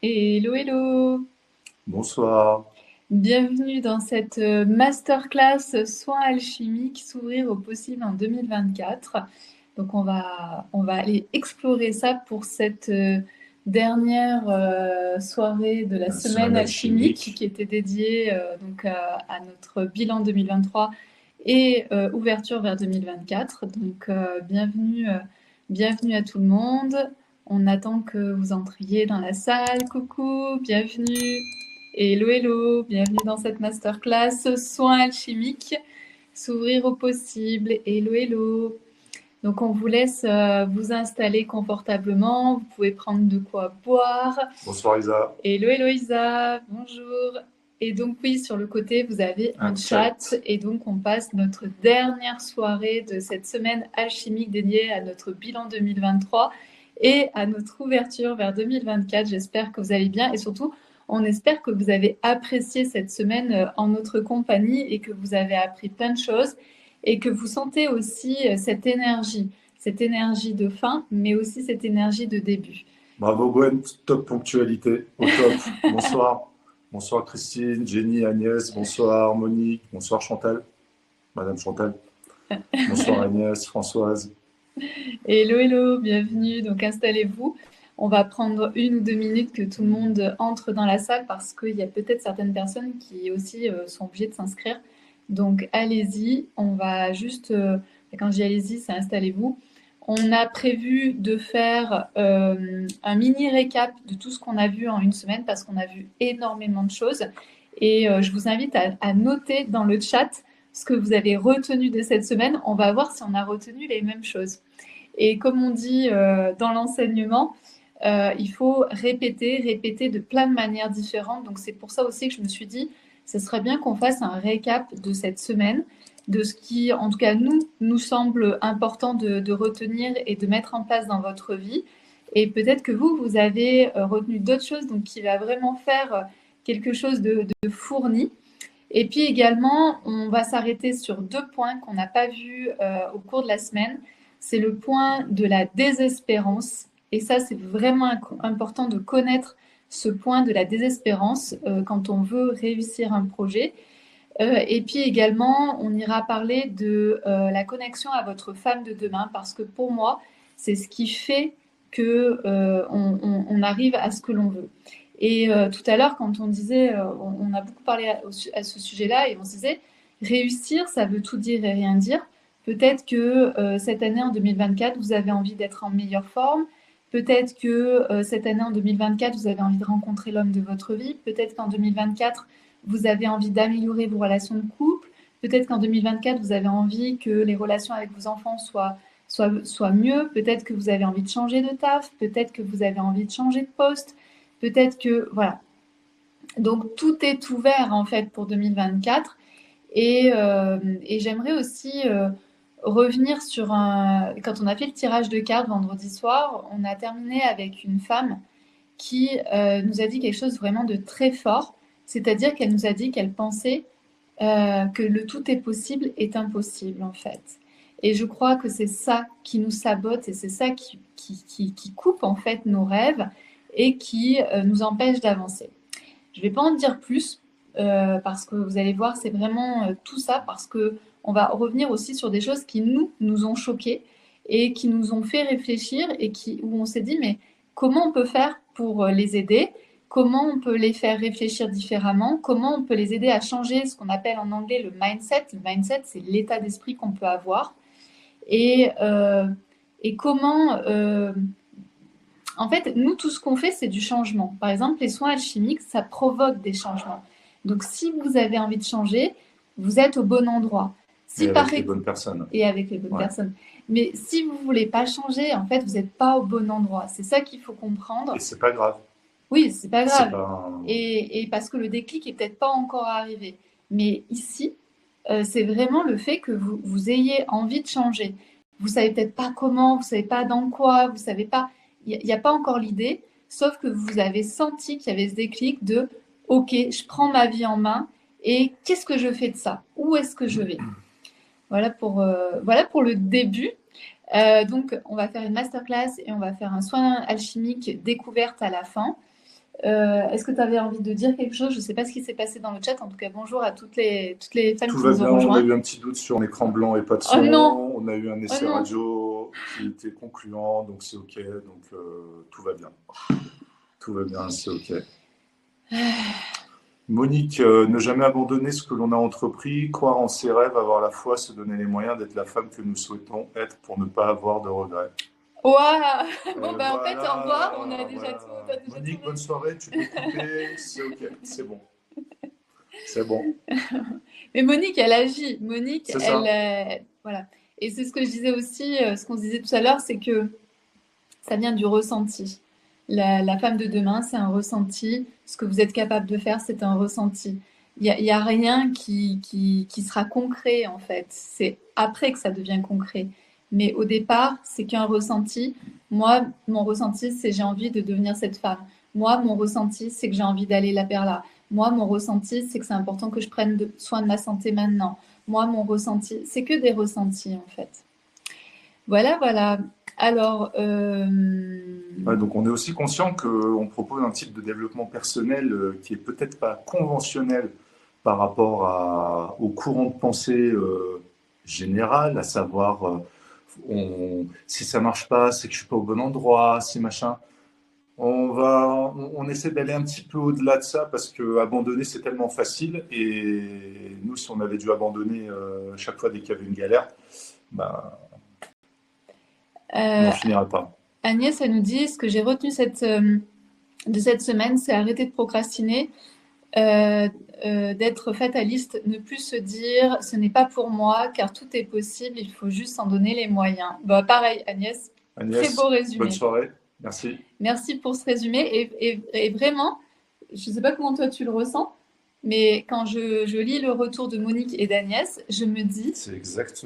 Hello, hello! Bonsoir. Bienvenue dans cette masterclass soins alchimiques s'ouvrir au possible en 2024. Donc on va aller explorer ça pour cette dernière soirée de la La semaine semaine alchimique alchimique. qui était dédiée à notre bilan 2023 et ouverture vers 2024. Donc bienvenue à tout le monde. On attend que vous entriez dans la salle. Coucou, bienvenue. Hello, hello, bienvenue dans cette masterclass soins alchimiques, s'ouvrir au possible. Hello, hello. Donc on vous laisse vous installer confortablement. Vous pouvez prendre de quoi boire. Bonsoir Isa. Hello, hello Isa, bonjour. Et donc oui, sur le côté, vous avez un Un chat. chat. Et donc on passe notre dernière soirée de cette semaine alchimique dédiée à notre bilan 2023 et à notre ouverture vers 2024. J'espère que vous allez bien et surtout, on espère que vous avez apprécié cette semaine en notre compagnie et que vous avez appris plein de choses et que vous sentez aussi cette énergie de fin, mais aussi cette énergie de début. Bravo Gwen, top ponctualité, au top. Bonsoir. Bonsoir Christine, Jenny, Agnès, bonsoir Monique, bonsoir Chantal, Madame Chantal. Bonsoir Agnès, Françoise. Hello, hello, bienvenue. Donc installez-vous. On va prendre 1 ou 2 minutes que tout le monde entre dans la salle parce qu'il y a peut-être certaines personnes qui aussi sont obligées de s'inscrire. Donc allez-y, on va juste, quand je dis allez-y, c'est installez-vous. On a prévu de faire un mini récap de tout ce qu'on a vu en une semaine parce qu'on a vu énormément de choses. Et je vous invite à noter dans le chat ce que vous avez retenu de cette semaine. On va voir si on a retenu les mêmes choses. Et comme on dit dans l'enseignement, il faut répéter de plein de manières différentes. Donc c'est pour ça aussi que je me suis dit, ce serait bien qu'on fasse un récap de cette semaine, de ce qui, en tout cas, nous semble important de retenir et de mettre en place dans votre vie. Et peut-être que vous avez retenu d'autres choses, donc qui va vraiment faire quelque chose de fourni. Et puis également, on va s'arrêter sur 2 points qu'on n'a pas vus au cours de la semaine. C'est le point de la désespérance. Et ça, c'est vraiment important de connaître ce point de la désespérance quand on veut réussir un projet. Et puis également, on ira parler de la connexion à votre femme de demain, parce que pour moi, c'est ce qui fait que on arrive à ce que l'on veut. Et tout à l'heure, quand on disait, on a beaucoup parlé à ce sujet-là, et on se disait, réussir, ça veut tout dire et rien dire. Peut-être que cette année en 2024, vous avez envie d'être en meilleure forme. Peut-être que cette année en 2024, vous avez envie de rencontrer l'homme de votre vie. Peut-être qu'en 2024, vous avez envie d'améliorer vos relations de couple. Peut-être qu'en 2024, vous avez envie que les relations avec vos enfants soient mieux. Peut-être que vous avez envie de changer de taf. Peut-être que vous avez envie de changer de poste. Peut-être que, voilà. Donc, tout est ouvert, en fait, pour 2024. Et j'aimerais aussi revenir sur quand on a fait le tirage de cartes vendredi soir, on a terminé avec une femme qui nous a dit quelque chose vraiment de très fort, c'est-à-dire qu'elle nous a dit qu'elle pensait que le tout est possible est impossible en fait. Et je crois que c'est ça qui nous sabote et c'est ça qui coupe en fait nos rêves et qui nous empêche d'avancer. Je ne vais pas en dire plus parce que vous allez voir, c'est vraiment tout ça parce que on va revenir aussi sur des choses qui nous ont choqués et qui nous ont fait réfléchir et où on s'est dit mais comment on peut faire pour les aider? Comment on peut les faire réfléchir différemment? Comment on peut les aider à changer ce qu'on appelle en anglais le mindset? Le mindset, c'est l'état d'esprit qu'on peut avoir. Et, euh, et comment en fait, nous, tout ce qu'on fait, c'est du changement. Par exemple, les soins alchimiques, ça provoque des changements. Donc, si vous avez envie de changer, vous êtes au bon endroit. Et Si par avec les bonnes personnes. et avec les bonnes Ouais. personnes. Mais si vous voulez pas changer, en fait, vous n'êtes pas au bon endroit. C'est ça qu'il faut Et comprendre. c'est pas grave. Oui, c'est pas C'est grave. pas un- Et parce que le déclic est peut-être pas encore arrivé. Mais ici, c'est vraiment le fait que vous ayez envie de changer. Vous savez peut-être pas comment, vous savez pas dans quoi, vous savez pas. Il n'y a pas encore l'idée, sauf que vous avez senti qu'il y avait ce déclic de OK, je prends ma vie en main et qu'est-ce que je fais de ça? Où est-ce que je vais? Voilà pour le début. Donc, on va faire une masterclass et on va faire un soin alchimique découverte à la fin. Est-ce que tu avais envie de dire quelque chose? Je ne sais pas ce qui s'est passé dans le chat. En tout cas, bonjour à toutes les femmes Tout qui va nous ont bien, on a rejoints. eu un petit doute sur l'écran blanc et pas de Oh son. non! On a eu un Oh essai non! radio qui était concluant, donc c'est OK. Donc tout va bien. Tout va bien, c'est OK. Monique, ne jamais abandonner ce que l'on a entrepris, croire en ses rêves, avoir la foi, se donner les moyens d'être la femme que nous souhaitons être pour ne pas avoir de regrets. Waouh! Bon, Et ben en fait, au revoir. On a voilà, déjà voilà. tout, t'as déjà tout Monique, bonne résumé. soirée, tu peux couper, c'est OK, c'est bon. C'est bon, Mais Monique, elle agit. Monique, c'est elle, ça. voilà. Et c'est ce que je disais aussi, ce qu'on se disait tout à l'heure, c'est que ça vient du ressenti. La femme de demain, c'est un ressenti. Ce que vous êtes capable de faire, c'est un ressenti. Il y a rien qui sera concret, en fait. C'est après que ça devient concret. Mais au départ, c'est qu'un ressenti. Moi, mon ressenti, c'est j'ai envie de devenir cette femme. Moi, mon ressenti, c'est que j'ai envie d'aller là vers là. Moi, mon ressenti, c'est que c'est important que je prenne soin de ma santé maintenant. Moi, mon ressenti, c'est que des ressentis, en fait. Voilà, voilà. Alors, Ouais, donc on est aussi conscient qu'on propose un type de développement personnel qui est peut-être pas conventionnel par rapport au courant de pensée général, à savoir si ça marche pas, c'est que je suis pas au bon endroit, si machin. On essaie d'aller un petit peu au-delà de ça parce que abandonner c'est tellement facile et nous si on avait dû abandonner chaque fois dès qu'il y avait une galère, ben, on euh, n'en finirait pas. Agnès, elle nous dit, ce que j'ai retenu de cette semaine, c'est arrêter de procrastiner, euh, d'être fataliste, ne plus se dire, ce n'est pas pour moi, car tout est possible, il faut juste s'en donner les moyens. Bah, pareil, Agnès, très beau Agnès, bonne résumé. soirée, merci. Merci pour ce résumé. Et vraiment, je ne sais pas comment toi tu le ressens, mais quand je lis le retour de Monique et d'Agnès, je me dis, C'est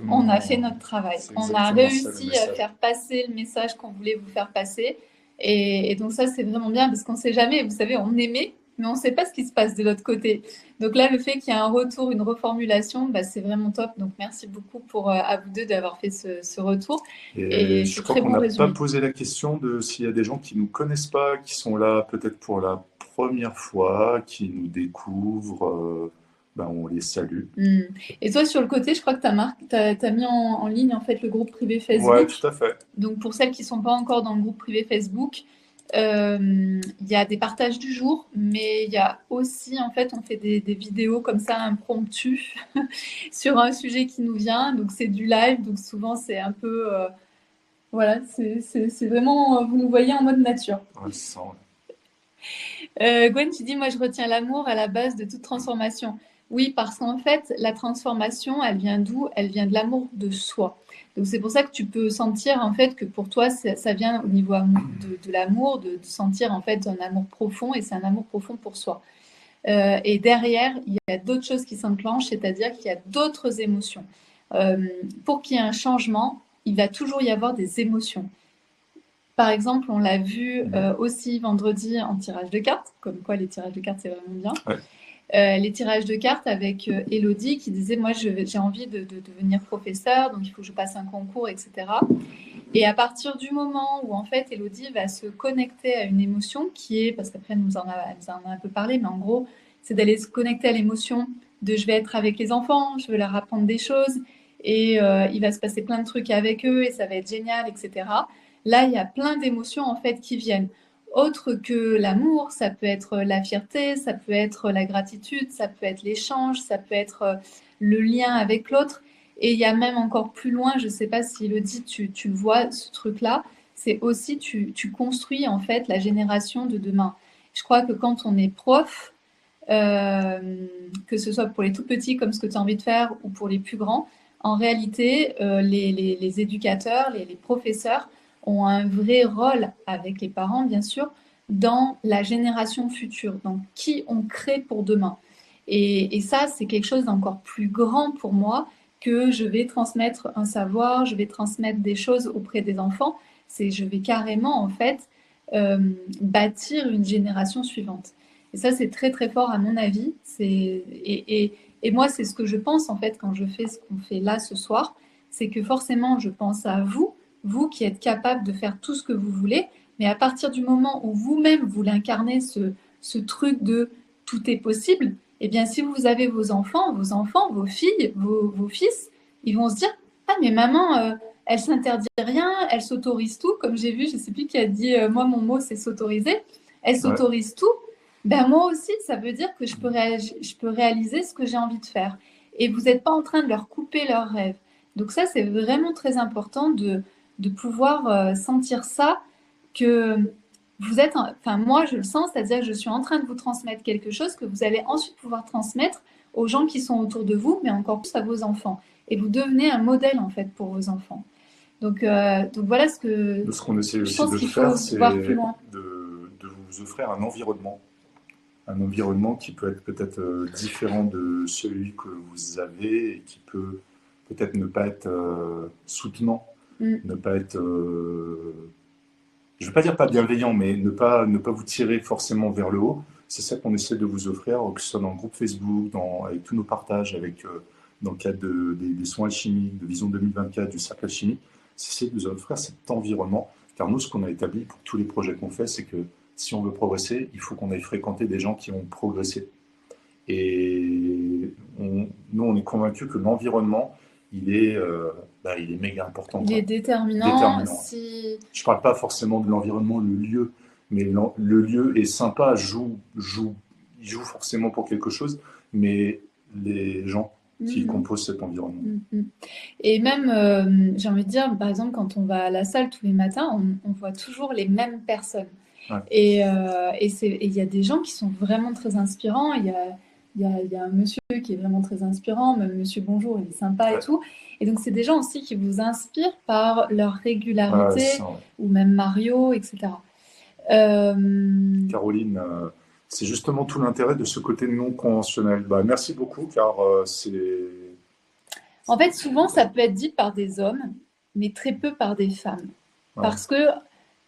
on a fait exactement, notre travail. c'est On a exactement ça le réussi à message. faire passer le message qu'on voulait vous faire passer. Et donc ça, c'est vraiment bien parce qu'on ne sait jamais. Vous savez, on aimait, mais on ne sait pas ce qui se passe de l'autre côté. Donc là, le fait qu'il y ait un retour, une reformulation, bah, c'est vraiment top. Donc merci beaucoup à vous deux d'avoir fait ce retour. Et Et je c'est crois très qu'on bon n'a pas résumé. posé la question de s'il y a des gens qui ne nous connaissent pas, qui sont là peut-être pour la première fois, qui nous découvrent, ben on les salue. Hmm. Et toi, sur le côté, je crois que tu as mis en ligne en fait le groupe privé Ouais, Facebook. tout à fait. Donc pour celles qui ne sont pas encore dans le groupe privé Facebook, il y a des partages du jour, mais il y a aussi, en fait, on fait des vidéos comme ça impromptues sur un sujet qui nous vient. Donc c'est du live, donc souvent c'est un peu, voilà, c'est vraiment, vous nous voyez en mode nature. Ouais, c'est ça, ouais. Gwen, tu dis, moi je retiens l'amour à la base de toute transformation. Oui, parce qu'en fait, la transformation, elle vient d'où? Elle vient de l'amour de soi. Donc c'est pour ça que tu peux sentir en fait que pour toi, ça vient au niveau de l'amour, de sentir en fait un amour profond et c'est un amour profond pour soi. Et derrière, il y a d'autres choses qui s'enclenchent, c'est-à-dire qu'il y a d'autres émotions. Euh, pour qu'il y ait un changement, il va toujours y avoir des émotions. Par exemple, on l'a vu aussi vendredi en tirage de cartes, comme quoi les tirages de cartes, c'est vraiment bien. Ouais. Les tirages de cartes avec Elodie qui disait, moi j'ai envie de devenir professeur, donc il faut que je passe un concours, etc. Et à partir du moment où en fait Elodie va se connecter à une émotion qui est, parce qu'après elle nous en a un peu parlé, mais en gros, c'est d'aller se connecter à l'émotion de je vais être avec les enfants, je veux leur apprendre des choses, et il va se passer plein de trucs avec eux, et ça va être génial, etc. Là, il y a plein d'émotions en fait qui viennent. Autre que l'amour, ça peut être la fierté, ça peut être la gratitude, ça peut être l'échange, ça peut être le lien avec l'autre. Et il y a même encore plus loin, je ne sais pas si Elodie, tu le vois, ce truc-là, c'est aussi tu construis en fait la génération de demain. Je crois que quand on est prof, que ce soit pour les tout petits comme ce que tu as envie de faire ou pour les plus grands, en réalité, les éducateurs, les professeurs ont un vrai rôle avec les parents, bien sûr, dans la génération future, dans qui on crée pour demain. Et ça, c'est quelque chose d'encore plus grand pour moi que je vais transmettre un savoir, je vais transmettre des choses auprès des enfants. C'est je vais carrément, en fait, euh, bâtir une génération suivante. Et ça, c'est très très fort à mon avis. Et moi, c'est ce que je pense en fait quand je fais ce qu'on fait là ce soir. C'est que forcément, je pense à vous, vous qui êtes capable de faire tout ce que vous voulez, Mais à partir du moment où vous-même, vous l'incarnez, ce truc de tout est possible, eh bien, si vous avez vos enfants, vos filles, vos fils, ils vont se dire, ah, mais maman, elle s'interdit rien, elle s'autorise tout. Comme j'ai vu, je ne sais plus qui a dit, moi, mon mot, c'est s'autoriser. Elle Ouais. s'autorise tout. Ben, moi aussi, ça veut dire que je peux réaliser ce que j'ai envie de faire. Et vous n'êtes pas en train de leur couper leurs rêves. Donc ça, c'est vraiment très important de pouvoir sentir ça, que vous êtes, enfin moi je le sens, c'est-à-dire que je suis en train de vous transmettre quelque chose que vous allez ensuite pouvoir transmettre aux gens qui sont autour de vous, mais encore plus à vos enfants. Et vous devenez un modèle en fait pour vos enfants. Donc voilà ce que Ce qu'on essaie je aussi pense de qu'il faire, faut c'est voir plus loin. de vous offrir un environnement qui peut être peut-être différent de celui que vous avez et qui peut peut-être ne pas être soutenant, ne pas être, je ne veux pas dire pas bienveillant, mais ne pas vous tirer forcément vers le haut. C'est ça qu'on essaie de vous offrir, que ce soit dans le groupe Facebook, avec tous nos partages, dans le cadre des soins alchimiques, de Vision 2024, du cercle alchimique. C'est de vous offrir cet environnement. Car nous, ce qu'on a établi pour tous les projets qu'on fait, c'est que si on veut progresser, il faut qu'on aille fréquenter des gens qui ont progressé. Et nous, on est convaincus que l'environnement, il est méga important. Il est déterminant. Si... Je ne parle pas forcément de l'environnement, le lieu, mais le lieu est sympa, il joue forcément pour quelque chose, mais les gens qui composent cet environnement. Et même, j'ai envie de dire, par exemple, quand on va à la salle tous les matins, on voit toujours les mêmes personnes. Ouais. Et il y a des gens qui sont vraiment très inspirants. Il y a un monsieur qui est vraiment très inspirant, même monsieur Bonjour, il est sympa et tout. Et donc, c'est des gens aussi qui vous inspirent par leur régularité, ou même Mario, etc. Caroline, c'est justement tout l'intérêt de ce côté non conventionnel. Merci beaucoup, car c'est... En fait, souvent, ça peut être dit par des hommes, mais très peu par des femmes. Ouais. Parce que,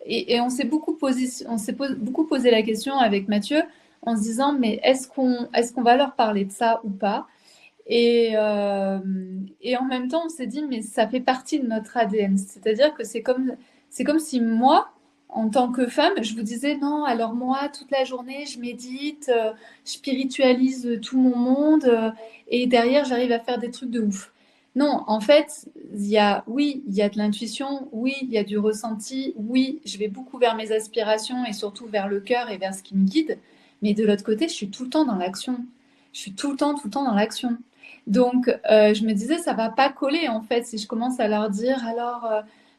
et on s'est beaucoup posé la question avec Mathieu, en se disant, mais est-ce qu'on va leur parler de ça ou pas ? Et en même temps, on s'est dit, mais ça fait partie de notre ADN. C'est-à-dire que c'est comme si moi, en tant que femme, je vous disais, non, alors moi, toute la journée, je médite, je spiritualise tout mon monde, et derrière, j'arrive à faire des trucs de ouf. Non, en fait, il y a de l'intuition, oui, il y a du ressenti, oui, je vais beaucoup vers mes aspirations et surtout vers le cœur et vers ce qui me guide. Mais de l'autre côté, je suis tout le temps dans l'action. Je suis tout le temps dans l'action. Donc, je me disais, ça va pas coller en fait si je commence à leur dire, alors,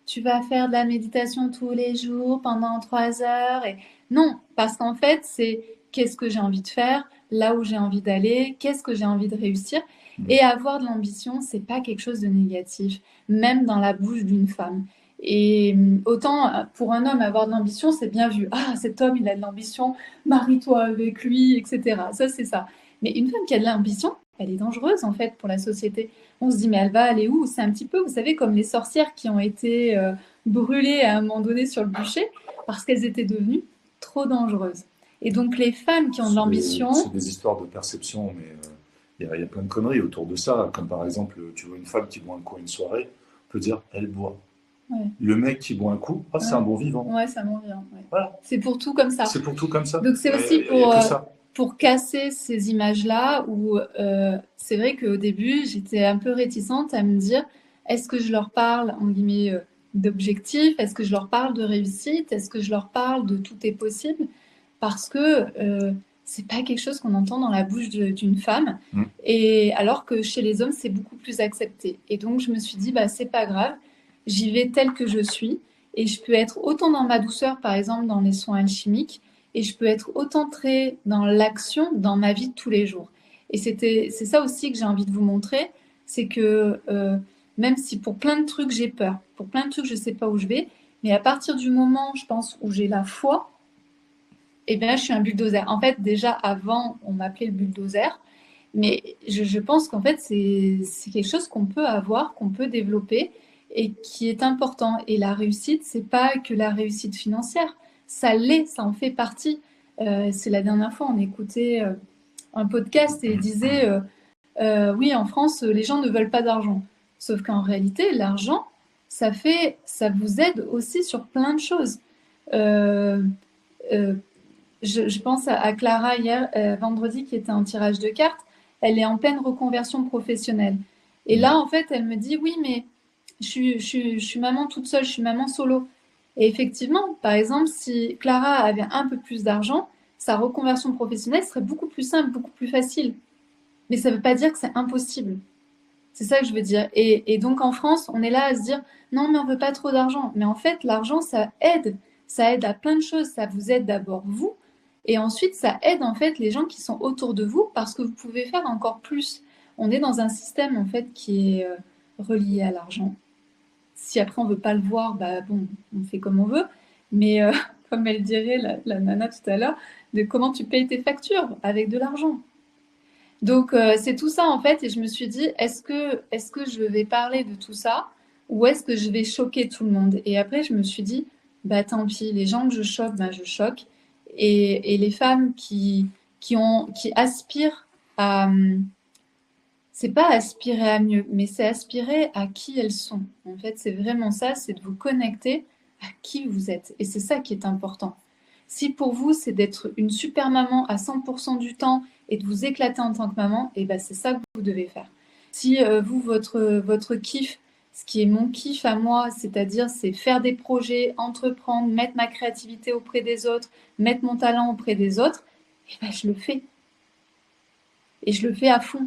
tu vas faire de la méditation tous les jours pendant 3 heures. Et... Non, parce qu'en fait, c'est qu'est-ce que j'ai envie de faire, là où j'ai envie d'aller, qu'est-ce que j'ai envie de réussir. Et avoir de l'ambition, c'est pas quelque chose de négatif, même dans la bouche d'une femme. Et autant pour un homme, avoir de l'ambition, c'est bien vu. Ah, cet homme, il a de l'ambition, marie-toi avec lui, etc. Ça, c'est ça. Mais une femme qui a de l'ambition, elle est dangereuse en fait pour la société. On se dit, mais elle va aller où ? C'est un petit peu, vous savez, comme les sorcières qui ont été brûlées à un moment donné sur le bûcher parce qu'elles étaient devenues trop dangereuses. Et donc les femmes qui ont de l'ambition... C'est des histoires de perception, mais... Il y a plein de conneries autour de ça, comme par exemple, tu vois une femme qui boit un coup à une soirée, on peut dire, elle boit. Ouais. Le mec qui boit un coup, c'est un bon vivant. Ouais, c'est un bon vivant. Ouais. Voilà. C'est pour tout comme ça. C'est pour tout comme ça. Donc c'est aussi pour casser ces images-là, où c'est vrai qu'au début, j'étais un peu réticente à me dire, est-ce que je leur parle, en guillemets, d'objectifs ? Est-ce que je leur parle de réussite ? Est-ce que je leur parle de tout est possible ? Parce que... c'est pas quelque chose qu'on entend dans la bouche d'une femme, et alors que chez les hommes, c'est beaucoup plus accepté. Et donc, je me suis dit, c'est pas grave, j'y vais telle que je suis, et je peux être autant dans ma douceur, par exemple, dans les soins alchimiques, et je peux être autant très dans l'action dans ma vie de tous les jours. Et c'est ça aussi que j'ai envie de vous montrer, c'est que même si pour plein de trucs, j'ai peur, pour plein de trucs, je sais pas où je vais, mais à partir du moment, je pense, où j'ai la foi, eh bien, je suis un bulldozer. En fait, déjà, avant, on m'appelait le bulldozer. Mais je pense qu'en fait, c'est quelque chose qu'on peut avoir, qu'on peut développer et qui est important. Et la réussite, c'est pas que la réussite financière. Ça l'est, ça en fait partie. C'est la dernière fois, on écoutait un podcast et il disait oui, en France, les gens ne veulent pas d'argent. Sauf qu'en réalité, l'argent, ça vous aide aussi sur plein de choses. euh, euh, je pense à Clara hier, vendredi, qui était en tirage de cartes. Elle est en pleine reconversion professionnelle. Et là, en fait, elle me dit, oui, mais je suis maman toute seule, je suis maman solo. Et effectivement, par exemple, si Clara avait un peu plus d'argent, sa reconversion professionnelle serait beaucoup plus simple, beaucoup plus facile. Mais ça ne veut pas dire que c'est impossible. C'est ça que je veux dire. Et donc en France, on est là à se dire, non, mais on veut pas trop d'argent. Mais en fait, l'argent, ça aide. Ça aide à plein de choses. Ça vous aide d'abord vous. Et ensuite, ça aide en fait les gens qui sont autour de vous parce que vous pouvez faire encore plus. On est dans un système en fait qui est relié à l'argent. Si après on veut pas le voir, bah bon, on fait comme on veut. Mais comme elle dirait la nana tout à l'heure, de comment tu payes tes factures avec de l'argent. Donc c'est tout ça en fait, et je me suis dit, est-ce que je vais parler de tout ça ou est-ce que je vais choquer tout le monde? Et après je me suis dit, bah tant pis, les gens que je choque, bah je choque. Et les femmes qui aspirent à, c'est pas aspirer à mieux, mais c'est aspirer à qui elles sont. En fait, c'est vraiment ça, c'est de vous connecter à qui vous êtes. Et c'est ça qui est important. Si pour vous, c'est d'être une super maman à 100% du temps et de vous éclater en tant que maman, et ben c'est ça que vous devez faire. Si vous, votre kiff, ce qui est mon kiff à moi, c'est-à-dire c'est faire des projets, entreprendre, mettre ma créativité auprès des autres, mettre mon talent auprès des autres, et ben je le fais. Et je le fais à fond.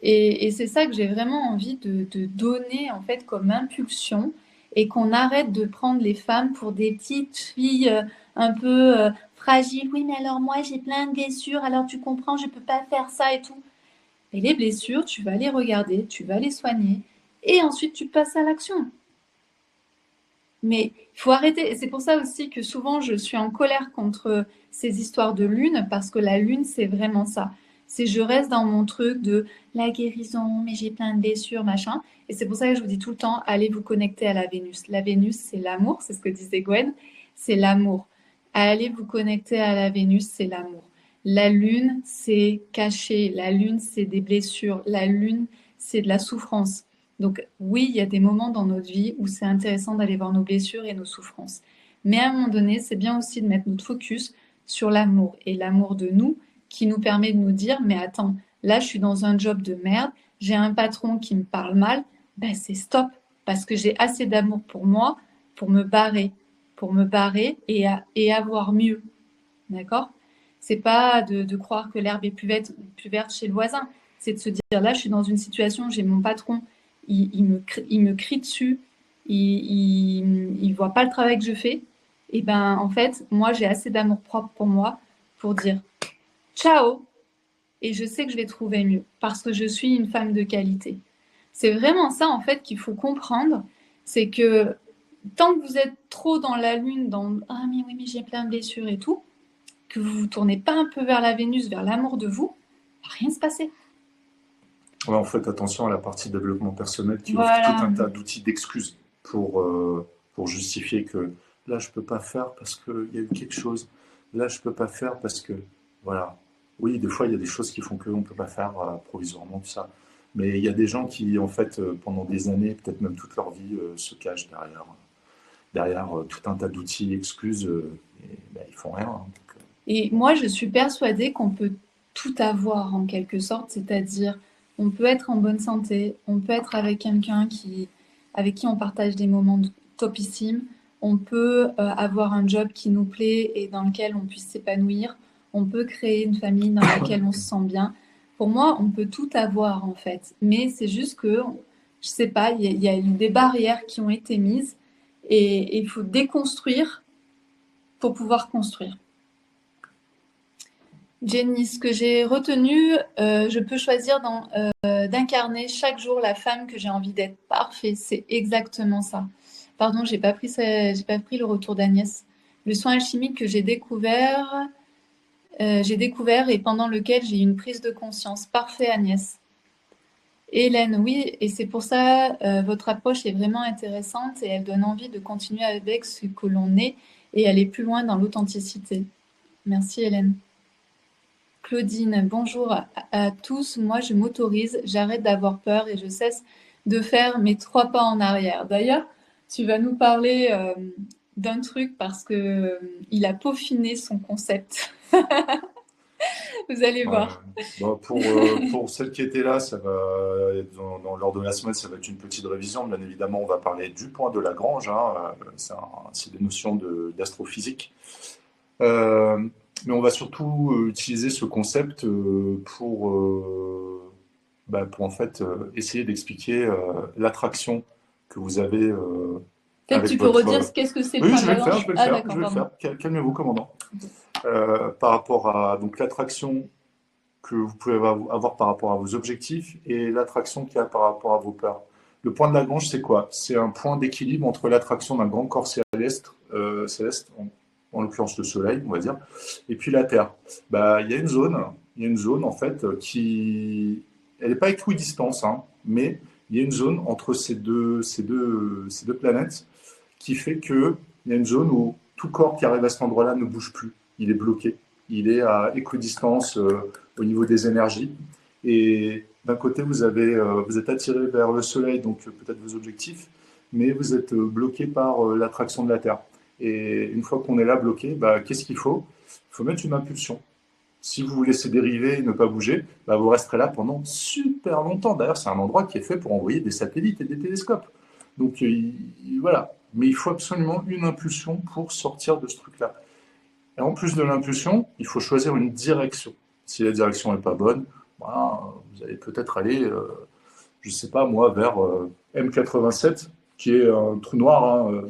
Et c'est ça que j'ai vraiment envie de donner en fait comme impulsion et qu'on arrête de prendre les femmes pour des petites filles un peu fragiles. Oui, mais alors moi j'ai plein de blessures, alors tu comprends, je peux pas faire ça et tout. Et les blessures, tu vas les regarder, tu vas les soigner et ensuite tu passes à l'action. Mais il faut arrêter. Et c'est pour ça aussi que souvent je suis en colère contre ces histoires de lune, parce que la lune, c'est vraiment ça. C'est je reste dans mon truc de la guérison, mais j'ai plein de blessures, machin. Et c'est pour ça que je vous dis tout le temps, allez vous connecter à la Vénus. La Vénus, c'est l'amour, c'est ce que disait Gwen, c'est l'amour. Allez vous connecter à la Vénus, c'est l'amour. La lune, c'est caché. La lune, c'est des blessures. La lune, c'est de la souffrance. Donc oui, il y a des moments dans notre vie où c'est intéressant d'aller voir nos blessures et nos souffrances. Mais à un moment donné, c'est bien aussi de mettre notre focus sur l'amour et l'amour de nous qui nous permet de nous dire, mais attends, là je suis dans un job de merde, j'ai un patron qui me parle mal, ben c'est stop, parce que j'ai assez d'amour pour moi pour me barrer et avoir mieux. D'accord? C'est pas de croire que l'herbe est plus verte chez le voisin, c'est de se dire, là je suis dans une situation, j'ai mon patron il me crie dessus, il voit pas le travail que je fais, et ben en fait, moi j'ai assez d'amour propre pour moi pour dire ciao, et je sais que je vais trouver mieux parce que je suis une femme de qualité. C'est vraiment ça en fait qu'il faut comprendre, c'est que tant que vous êtes trop dans la lune, dans ah mais oui mais j'ai plein de blessures et tout, que vous vous tournez pas un peu vers la Vénus, vers l'amour de vous, va rien se passer. Ouais, en fait, attention à la partie développement personnel qui offre tout Voilà. un tas d'outils d'excuses pour justifier que là, je peux pas faire parce qu'il y a eu quelque chose. Là, je peux pas faire parce que, voilà. Oui, des fois, il y a des choses qui font qu'on ne peut pas faire provisoirement, tout ça. Mais il y a des gens qui, en fait, pendant des années, peut-être même toute leur vie, se cachent derrière tout un tas d'outils, excuses, et ben, ils font rien, hein. Et moi, je suis persuadée qu'on peut tout avoir en quelque sorte, c'est-à-dire on peut être en bonne santé, on peut être avec quelqu'un avec qui on partage des moments topissimes, on peut avoir un job qui nous plaît et dans lequel on puisse s'épanouir, on peut créer une famille dans laquelle on se sent bien. Pour moi, on peut tout avoir en fait, mais c'est juste que, je sais pas, il y a eu des barrières qui ont été mises et il faut déconstruire pour pouvoir construire. Jenny, ce que j'ai retenu, je peux choisir d'incarner chaque jour la femme que j'ai envie d'être. Parfait, c'est exactement ça. Pardon, j'ai pas pris le retour d'Agnès. Le soin alchimique que j'ai découvert et pendant lequel j'ai eu une prise de conscience. Parfait, Agnès. Hélène, oui, et c'est pour ça votre approche est vraiment intéressante et elle donne envie de continuer avec ce que l'on est et aller plus loin dans l'authenticité. Merci, Hélène. Claudine, bonjour à tous. Moi, je m'autorise, j'arrête d'avoir peur et je cesse de faire mes 3 pas en arrière. D'ailleurs, tu vas nous parler d'un truc parce que il a peaufiné son concept. Vous allez Ouais. voir. Bon, pour celles qui étaient là, ça va, lors de la semaine, ça va être une petite révision. Bien évidemment, on va parler du point de Lagrange, hein. C'est des notions d'astrophysique. Mais on va surtout utiliser ce concept pour en fait essayer d'expliquer l'attraction que vous avez Peut-être avec tu peux votre. redire qu'est-ce que c'est le Oui, point je de vais le faire, Lagrange? je vais le Ah faire, je d'accord, vais le pardon. faire. Calmez-vous, commandant. Par rapport à donc l'attraction que vous pouvez avoir par rapport à vos objectifs et l'attraction qu'il y a par rapport à vos peurs. Le point de Lagrange, c'est quoi? C'est un point d'équilibre entre l'attraction d'un grand corps céleste, en l'occurrence le Soleil, on va dire, et puis la Terre. Bah, il y a une zone en fait qui, elle n'est pas équidistance, hein, mais il y a une zone entre ces deux planètes qui fait que il y a une zone où tout corps qui arrive à cet endroit-là ne bouge plus, il est bloqué, il est à équidistance au niveau des énergies. Et d'un côté, vous êtes attiré vers le Soleil, donc peut-être vos objectifs, mais vous êtes bloqué par l'attraction de la Terre. Et une fois qu'on est là bloqué, bah, qu'est-ce qu'il faut? Il faut mettre une impulsion. Si vous vous laissez dériver et ne pas bouger, bah, vous resterez là pendant super longtemps. D'ailleurs, c'est un endroit qui est fait pour envoyer des satellites et des télescopes. Donc voilà. Mais il faut absolument une impulsion pour sortir de ce truc-là. Et en plus de l'impulsion, il faut choisir une direction. Si la direction n'est pas bonne, bah, vous allez peut-être aller, je ne sais pas moi, vers M87, qui est un trou noir, hein,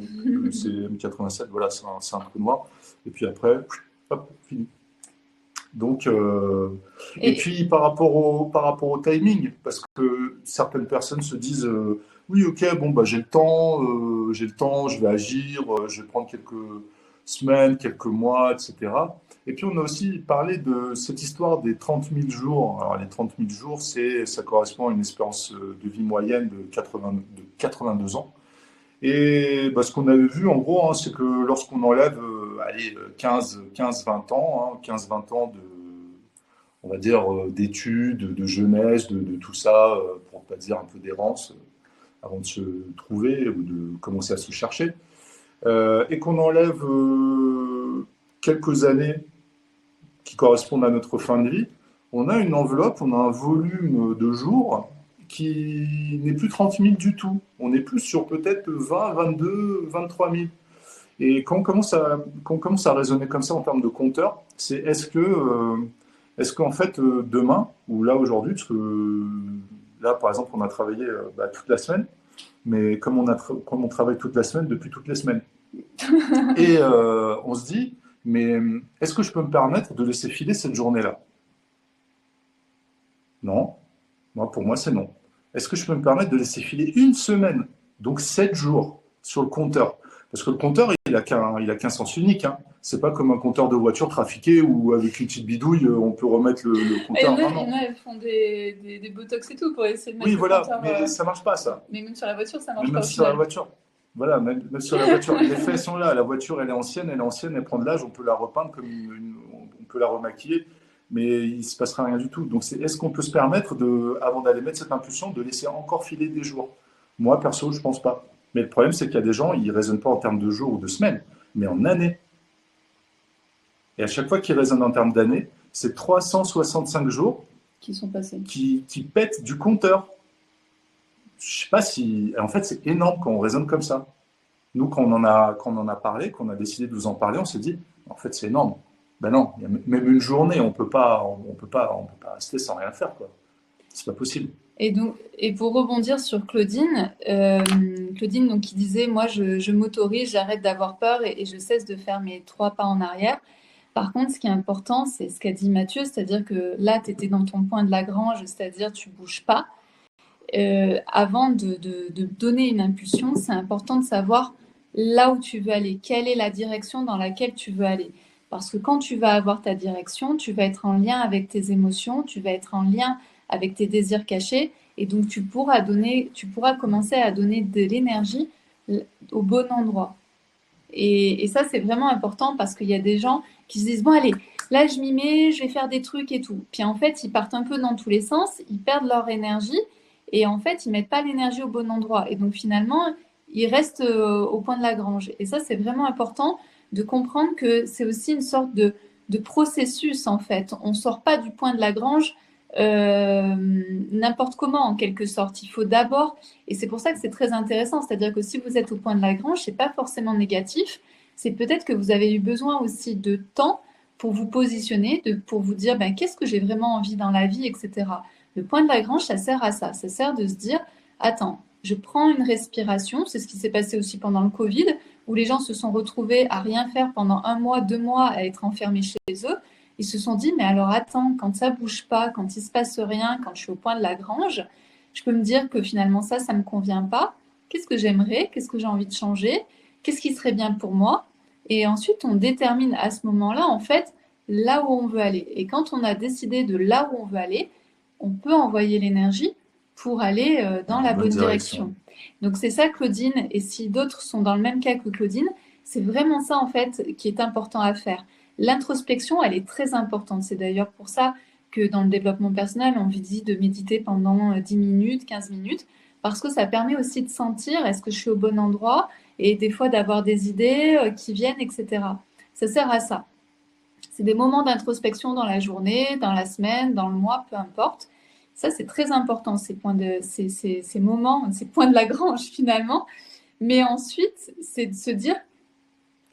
c'est M87, voilà, c'est un trou noir. Et puis après, hop, fini. Donc, et Et puis par rapport au timing, parce que certaines personnes se disent oui, ok, bon, bah, j'ai le temps, je vais agir, je vais prendre quelques semaines, quelques mois, etc. Et puis on a aussi parlé de cette histoire des 30 000 jours. Alors les 30 000 jours, ça correspond à une espérance de vie moyenne de 82 ans. Et bah, ce qu'on avait vu en gros, hein, c'est que lorsqu'on enlève allez, 15-20 ans, hein, 15-20 ans on va dire, d'études, de jeunesse, de tout ça, pour ne pas dire un peu d'errance, avant de se trouver ou de commencer à se chercher, et qu'on enlève quelques années qui correspondent à notre fin de vie, on a une enveloppe, on a un volume de jours qui n'est plus 30 000 du tout. On est plus sur peut-être 20, 22, 23 000. Et quand on commence à raisonner comme ça en termes de compteur, c'est est-ce qu'en fait, demain, ou là aujourd'hui, parce que là, par exemple, on a travaillé bah, toute la semaine, mais comme on travaille toute la semaine depuis toutes les semaines. Et on se dit, mais est-ce que je peux me permettre de laisser filer cette journée-là? Non. Moi, pour moi, c'est non. Est-ce que je peux me permettre de laisser filer une semaine, donc 7 jours, sur le compteur? Parce que le compteur, il a qu'un sens unique, hein. C'est pas comme un compteur de voiture trafiqué où avec une petite bidouille, on peut remettre le compteur. Non, il y non. en a, elles font des botox et tout pour essayer de Oui, mettre le voilà, compteur. mais ça marche pas, ça. Mais même sur la voiture, ça marche Même pas au sur la final. voiture. Voilà, même sur la voiture. Les faits sont là. La voiture, elle est ancienne, elle prend de l'âge, on peut la repeindre on peut la remaquiller, mais il ne se passera rien du tout. Donc, est-ce qu'on peut se permettre, avant d'aller mettre cette impulsion, de laisser encore filer des jours? Moi, perso, je pense pas. Mais le problème, c'est qu'il y a des gens, ils ne raisonnent pas en termes de jours ou de semaines, mais en années. Et à chaque fois qu'ils raisonnent en termes d'années, c'est 365 jours Qui sont passés. qui pètent du compteur. Je sais pas si. En fait, c'est énorme quand on raisonne comme ça. Nous, quand on en a parlé, qu'on a décidé de vous en parler, on s'est dit, en fait, c'est énorme. Ben non, il y a même une journée, on peut pas rester sans rien faire, quoi. C'est pas possible. Et donc, et pour rebondir sur Claudine, Claudine donc, qui disait, moi je m'autorise, j'arrête d'avoir peur et je cesse de faire mes 3 pas en arrière. Par contre, ce qui est important, c'est ce qu'a dit Mathieu, c'est-à-dire que là, tu étais dans ton point de Lagrange, c'est-à-dire tu bouges pas. Avant de donner une impulsion, c'est important de savoir là où tu veux aller, quelle est la direction dans laquelle tu veux aller. Parce que quand tu vas avoir ta direction, tu vas être en lien avec tes émotions, tu vas être en lien avec tes désirs cachés, et donc tu pourras commencer à donner de l'énergie au bon endroit. Et ça, c'est vraiment important parce qu'il y a des gens qui se disent, bon, allez, là, je m'y mets, je vais faire des trucs et tout. Puis en fait, ils partent un peu dans tous les sens, ils perdent leur énergie et en fait, ils mettent pas l'énergie au bon endroit. Et donc finalement, il reste au point de la grange. Et ça, c'est vraiment important de comprendre que c'est aussi une sorte de processus, en fait. On ne sort pas du point de la grange n'importe comment, en quelque sorte. Il faut d'abord, et c'est pour ça que c'est très intéressant, c'est-à-dire que si vous êtes au point de la grange, c'est pas forcément négatif, c'est peut-être que vous avez eu besoin aussi de temps pour vous positionner, pour vous dire ben, qu'est-ce que j'ai vraiment envie dans la vie, etc. Le point de la grange, ça sert à ça. Ça sert de se dire, attends, je prends une respiration. C'est ce qui s'est passé aussi pendant le Covid, où les gens se sont retrouvés à rien faire pendant 1 mois, 2 mois, à être enfermés chez eux. Ils se sont dit, mais alors attends, quand ça bouge pas, quand il se passe rien, quand je suis au point de la grange, je peux me dire que finalement ça me convient pas. Qu'est-ce que j'aimerais? Qu'est-ce que j'ai envie de changer? Qu'est-ce qui serait bien pour moi? Et ensuite, on détermine à ce moment-là, en fait, là où on veut aller. Et quand on a décidé de là où on veut aller, on peut envoyer l'énergie pour aller dans la bonne direction. Donc c'est ça, Claudine. Et si d'autres sont dans le même cas que Claudine, c'est vraiment ça, en fait, qui est important à faire. L'introspection, elle est très importante. C'est d'ailleurs pour ça que dans le développement personnel, on vous dit de méditer pendant 10 minutes, 15 minutes, parce que ça permet aussi de sentir est-ce que je suis au bon endroit et des fois d'avoir des idées qui viennent, etc. Ça sert à ça. C'est des moments d'introspection dans la journée, dans la semaine, dans le mois, peu importe. Ça, c'est très important, ces moments, ces points de la grange finalement. Mais ensuite, c'est de se dire,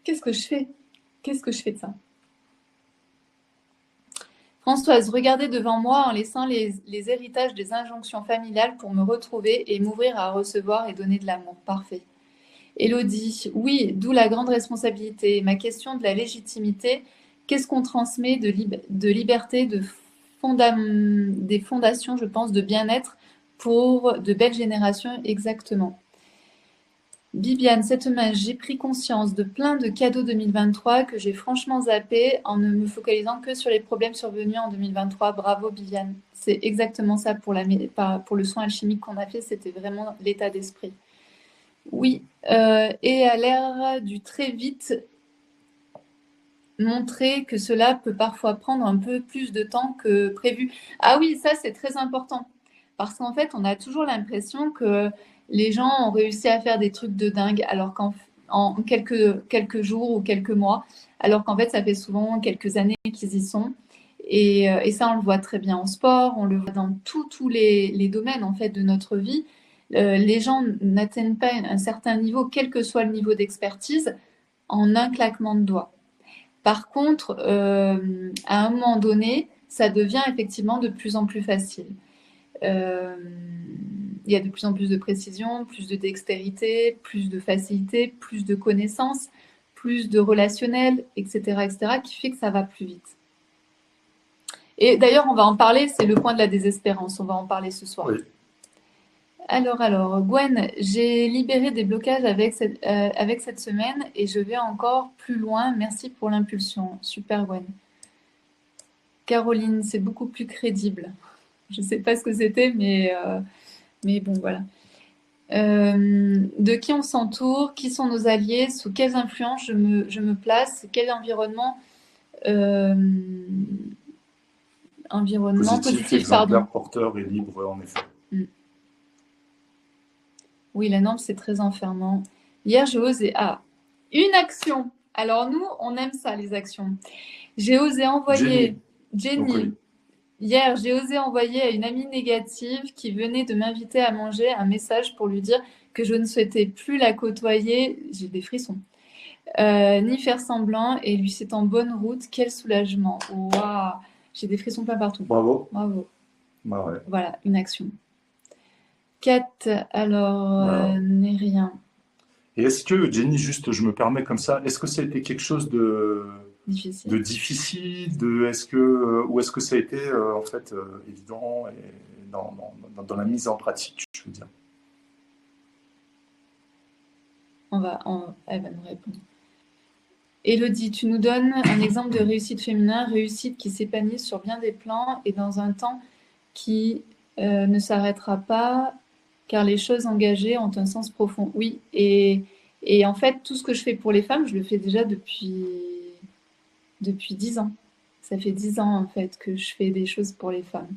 qu'est-ce que je fais? Qu'est-ce que je fais de ça? Françoise, regardez devant moi en laissant les héritages des injonctions familiales pour me retrouver et m'ouvrir à recevoir et donner de l'amour. Parfait. Élodie, oui, d'où la grande responsabilité. Ma question de la légitimité, qu'est-ce qu'on transmet de liberté, des fondations, je pense, de bien-être pour de belles générations exactement. Bibiane, cette semaine, j'ai pris conscience de plein de cadeaux 2023 que j'ai franchement zappé en ne me focalisant que sur les problèmes survenus en 2023. Bravo Bibiane. C'est exactement ça pour le soin alchimique qu'on a fait, c'était vraiment l'état d'esprit. Oui, et à l'ère du très vite, montrer que cela peut parfois prendre un peu plus de temps que prévu. Ah oui, ça c'est très important. Parce qu'en fait, on a toujours l'impression que les gens ont réussi à faire des trucs de dingue alors qu'en quelques jours ou quelques mois, alors qu'en fait, ça fait souvent quelques années qu'ils y sont. Et ça, on le voit très bien en sport, on le voit dans tous les domaines en fait de notre vie. Les gens n'atteignent pas un certain niveau, quel que soit le niveau d'expertise, en un claquement de doigts. Par contre, à un moment donné, ça devient effectivement de plus en plus facile. Il y a de plus en plus de précision, plus de dextérité, plus de facilité, plus de connaissances, plus de relationnel, etc., etc., qui fait que ça va plus vite. Et d'ailleurs, on va en parler, c'est le point de la désespérance, on va en parler ce soir. Oui. Alors, Gwen, j'ai libéré des blocages avec cette semaine et je vais encore plus loin. Merci pour l'impulsion. Super, Gwen. Caroline, c'est beaucoup plus crédible. Je ne sais pas ce que c'était, mais bon, voilà. De qui on s'entoure, qui sont nos alliés, sous quelles influences je me place, quel environnement positif, exemplaire, porteur et libre, en effet. Oui, la norme, c'est très enfermant. Hier, j'ai osé... Ah, une action. Alors nous, on aime ça, les actions. J'ai osé envoyer... Jenny. Hier, j'ai osé envoyer à une amie négative qui venait de m'inviter à manger un message pour lui dire que je ne souhaitais plus la côtoyer. J'ai des frissons. Ni faire semblant et lui, c'est en bonne route. Quel soulagement. Waouh. J'ai des frissons plein partout. Bravo. Bravo. Bah ouais. Voilà, une action. 4, alors, n'est rien. Et est-ce que, Jenny, juste, je me permets comme ça, est-ce que ça a été quelque chose de difficile, ou est-ce que ça a été en fait évident et dans la mise en pratique, je veux dire. Elle va nous répondre. Élodie, tu nous donnes un exemple de réussite féminin, réussite qui s'épanouit sur bien des plans et dans un temps qui ne s'arrêtera pas car les choses engagées ont un sens profond. Oui, et en fait, tout ce que je fais pour les femmes, je le fais déjà depuis 10 ans. Ça fait 10 ans, en fait, que je fais des choses pour les femmes.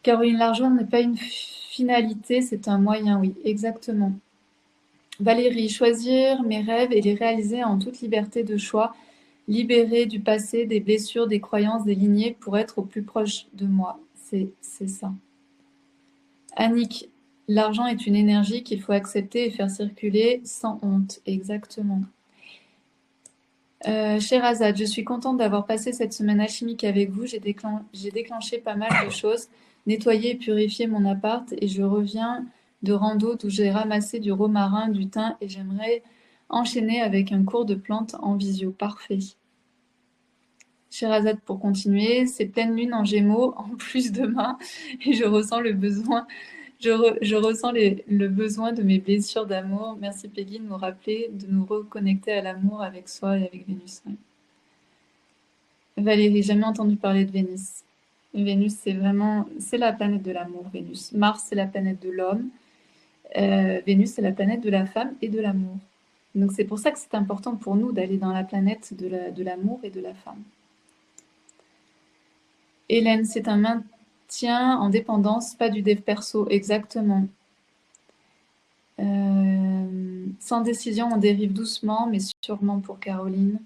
Caroline Largeon n'est pas une finalité, c'est un moyen, oui, exactement. Valérie, choisir mes rêves et les réaliser en toute liberté de choix, libérée du passé, des blessures, des croyances, des lignées pour être au plus proche de moi. C'est ça. Annick, l'argent est une énergie qu'il faut accepter et faire circuler sans honte. Exactement. Sherazade, je suis contente d'avoir passé cette semaine alchimique avec vous. J'ai déclenché pas mal de choses, nettoyé et purifié mon appart et je reviens de rando d'où j'ai ramassé du romarin, du thym et j'aimerais enchaîner avec un cours de plantes en visio. Parfait. Sherazade, pour continuer, c'est pleine lune en Gémeaux en plus demain et je ressens le besoin je ressens le besoin de mes blessures d'amour. Merci Peggy de nous rappeler, de nous reconnecter à l'amour avec soi et avec Vénus. Ouais. Valérie, jamais entendu parler de Vénus. Vénus, c'est la planète de l'amour, Vénus. Mars, c'est la planète de l'homme. Vénus, c'est la planète de la femme et de l'amour. Donc c'est pour ça que c'est important pour nous d'aller dans la planète de l'amour et de la femme. Hélène, c'est un maintien en dépendance, pas du dev perso, exactement. Sans décision, on dérive doucement, mais sûrement pour Caroline.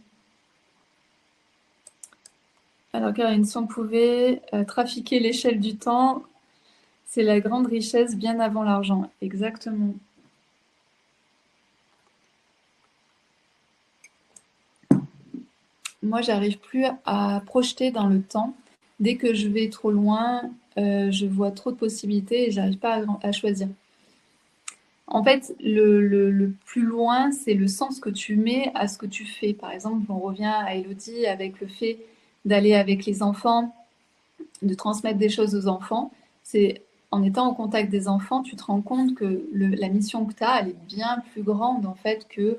Alors Caroline, si on pouvait trafiquer l'échelle du temps, c'est la grande richesse bien avant l'argent. Exactement. Moi, j'arrive plus à projeter dans le temps. Dès que je vais trop loin, je vois trop de possibilités et j'arrive pas à choisir. En fait, le plus loin, c'est le sens que tu mets à ce que tu fais. Par exemple, on revient à Elodie avec le fait d'aller avec les enfants, de transmettre des choses aux enfants. C'est en étant au contact des enfants, tu te rends compte que la mission que tu as, elle est bien plus grande en fait que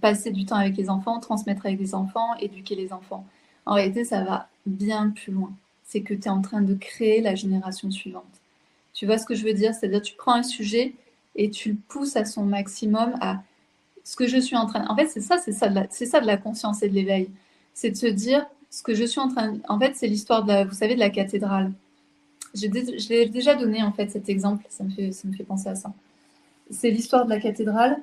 passer du temps avec les enfants, transmettre avec les enfants, éduquer les enfants. En réalité, ça va bien plus loin. C'est que tu es en train de créer la génération suivante. Tu vois ce que je veux dire? C'est-à-dire, tu prends un sujet et tu le pousses à son maximum à ce que je suis en train. En fait, c'est ça de la conscience et de l'éveil. C'est de se dire ce que je suis en train. En fait, c'est l'histoire vous savez, de la cathédrale. Je l'ai déjà donné en fait cet exemple. Ça me fait penser à ça. C'est l'histoire de la cathédrale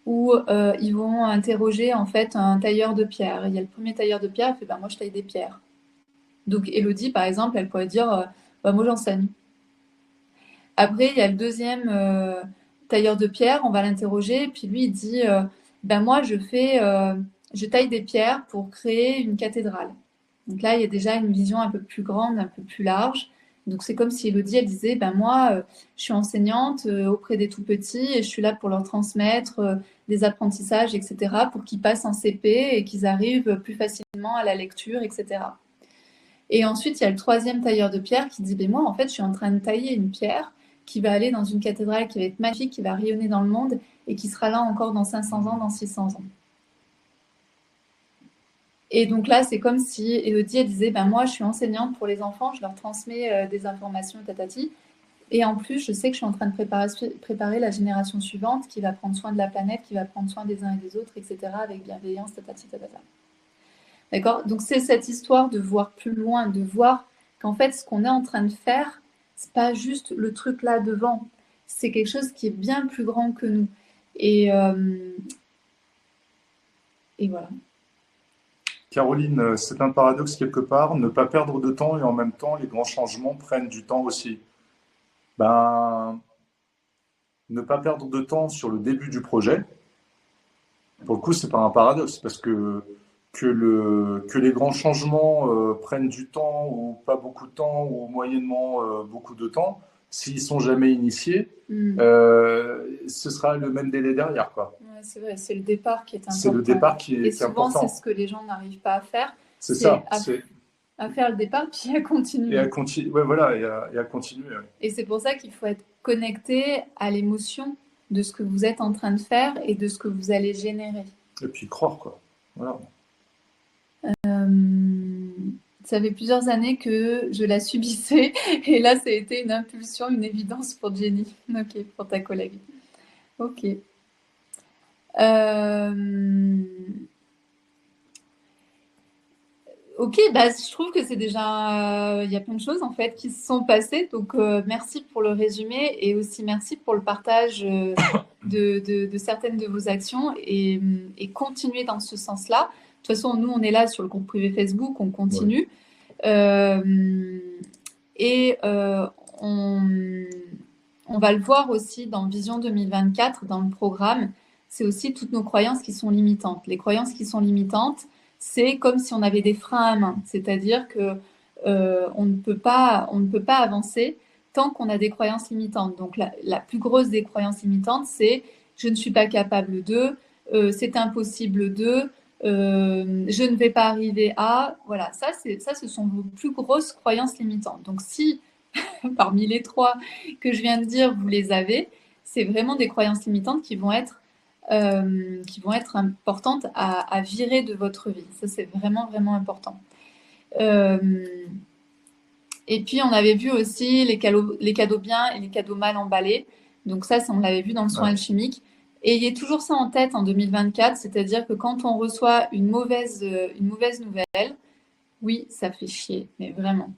où ils vont interroger en fait un tailleur de pierre. Il y a le premier tailleur de pierre, il fait ben moi je taille des pierres. Donc Elodie par exemple, elle pourrait dire ben, moi j'enseigne. Après il y a le deuxième tailleur de pierre, on va l'interroger, puis lui il dit ben moi je taille des pierres pour créer une cathédrale. Donc là il y a déjà une vision un peu plus grande, un peu plus large. Donc c'est comme si Elodie elle disait ben moi je suis enseignante auprès des tout petits et je suis là pour leur transmettre des apprentissages etc. pour qu'ils passent en CP et qu'ils arrivent plus facilement à la lecture etc. Et ensuite il y a le troisième tailleur de pierre qui dit ben moi en fait je suis en train de tailler une pierre qui va aller dans une cathédrale qui va être magnifique, qui va rayonner dans le monde et qui sera là encore dans 500 ans, dans 600 ans. Et donc là, c'est comme si Elodie elle disait ben moi je suis enseignante pour les enfants, je leur transmets des informations tatati. Et en plus, je sais que je suis en train de préparer la génération suivante qui va prendre soin de la planète, qui va prendre soin des uns et des autres, etc. avec bienveillance, tatati, tatata. D'accord? Donc c'est cette histoire de voir plus loin, de voir qu'en fait ce qu'on est en train de faire, c'est pas juste le truc là devant, c'est quelque chose qui est bien plus grand que nous. Et, et voilà. Caroline, c'est un paradoxe quelque part, ne pas perdre de temps et en même temps, les grands changements prennent du temps aussi. Ben, ne pas perdre de temps sur le début du projet, pour le coup, c'est pas un paradoxe, parce que les grands changements prennent du temps ou pas beaucoup de temps ou moyennement beaucoup de temps, s'ils sont jamais initiés, ce sera le même délai derrière, quoi. Ouais, c'est vrai, c'est le départ qui est important. C'est le départ qui Et est souvent, important. c'est ce que les gens n'arrivent pas à faire. C'est ça. À faire le départ, puis à continuer. Et à continuer, ouais, voilà, et à continuer. Ouais. Et c'est pour ça qu'il faut être connecté à l'émotion de ce que vous êtes en train de faire et de ce que vous allez générer. Et puis croire, quoi. Voilà. Ça fait plusieurs années que je la subissais et là, ça a été une impulsion, une évidence pour Jenny. Ok, pour ta collègue. Ok. Ok, bah, je trouve que c'est déjà, il y a plein de choses en fait qui se sont passées. Donc, merci pour le résumé et aussi merci pour le partage de certaines de vos actions et continuer dans ce sens-là. De toute façon, nous, on est là sur le groupe privé Facebook, on Ouais. continue. Euh, et on, on va le voir aussi dans Vision 2024, dans le programme. C'est aussi toutes nos croyances qui sont limitantes. Les croyances qui sont limitantes, c'est comme si on avait des freins à main. C'est-à-dire que on ne peut pas avancer tant qu'on a des croyances limitantes. Donc la plus grosse des croyances limitantes, c'est je ne suis pas capable de, c'est impossible de, je ne vais pas arriver à. Voilà, ça, ce sont vos plus grosses croyances limitantes. Donc si parmi les trois que je viens de dire, vous les avez, c'est vraiment des croyances limitantes qui vont être importantes à virer de votre vie. Ça, c'est vraiment, vraiment important. Euh, et puis, on avait vu aussi les cadeaux bien et les cadeaux mal emballés. Donc ça, on l'avait vu dans le soin Ouais. alchimique. Et ayez toujours ça en tête en 2024, c'est-à-dire que quand on reçoit une mauvaise nouvelle, oui, ça fait chier, mais vraiment.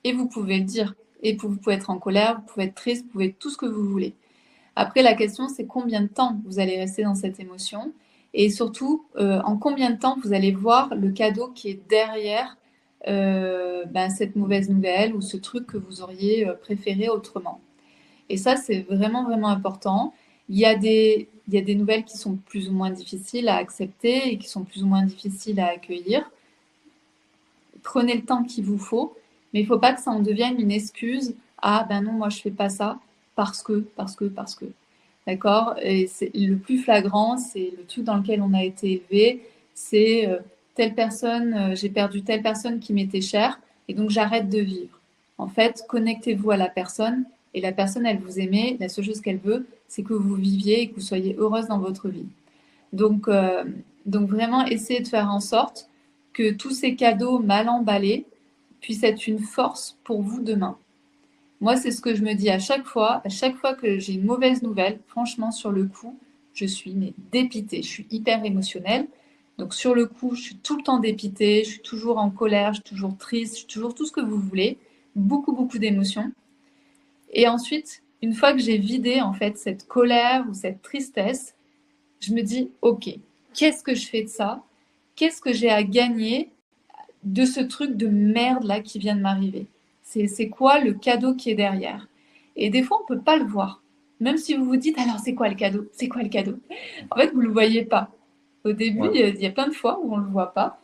Et vous pouvez le dire. Et vous pouvez être en colère, vous pouvez être triste, vous pouvez être tout ce que vous voulez. Après, la question, c'est combien de temps vous allez rester dans cette émotion et surtout, en combien de temps vous allez voir le cadeau qui est derrière cette mauvaise nouvelle ou ce truc que vous auriez préféré autrement. Et ça, c'est vraiment, vraiment important. Il y a des nouvelles qui sont plus ou moins difficiles à accepter et qui sont plus ou moins difficiles à accueillir. Prenez le temps qu'il vous faut, mais il ne faut pas que ça en devienne une excuse. Ah ben non, moi je fais pas ça parce que. D'accord? Et c'est le plus flagrant, c'est le truc dans lequel on a été élevé, c'est telle personne, j'ai perdu telle personne qui m'était chère, et donc j'arrête de vivre. En fait, connectez-vous à la personne, et la personne, elle vous aimait, la seule chose qu'elle veut, c'est que vous viviez et que vous soyez heureuse dans votre vie. Donc, euh, donc vraiment, essayez de faire en sorte que tous ces cadeaux mal emballés puissent être une force pour vous demain. Moi, c'est ce que je me dis à chaque fois que j'ai une mauvaise nouvelle, franchement, sur le coup, je suis mais dépitée, je suis hyper émotionnelle. Donc sur le coup, je suis tout le temps dépitée, je suis toujours en colère, je suis toujours triste, je suis toujours tout ce que vous voulez, beaucoup, beaucoup d'émotions. Et ensuite, une fois que j'ai vidé en fait cette colère ou cette tristesse, je me dis, ok, qu'est-ce que je fais de ça? Qu'est-ce que j'ai à gagner de ce truc de merde là qui vient de m'arriver? C'est quoi le cadeau qui est derrière? Et des fois, on ne peut pas le voir. Même si vous vous dites, alors c'est quoi le cadeau? C'est quoi le cadeau? En fait, vous ne le voyez pas. Au début, Ouais. il y a plein de fois où on ne le voit pas.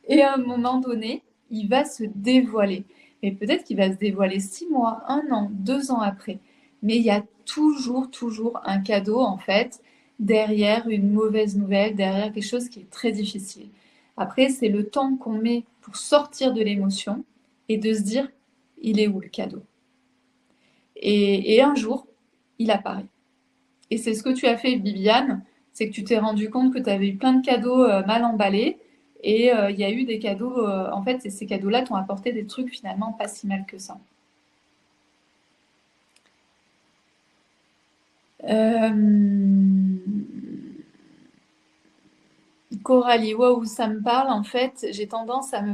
Et à un moment donné, il va se dévoiler. Et peut-être qu'il va se dévoiler 6 mois, 1 an, 2 ans après. Mais il y a toujours, toujours un cadeau, en fait, derrière une mauvaise nouvelle, derrière quelque chose qui est très difficile. Après, c'est le temps qu'on met pour sortir de l'émotion et de se dire, il est où le cadeau? Et un jour, il apparaît. Et c'est ce que tu as fait, Bibiane, c'est que tu t'es rendu compte que tu avais eu plein de cadeaux mal emballés. Et il y a eu des cadeaux, en fait, ces cadeaux-là t'ont apporté des trucs finalement pas si mal que ça. Euh, Coralie, waouh, ça me parle. En fait, j'ai tendance à me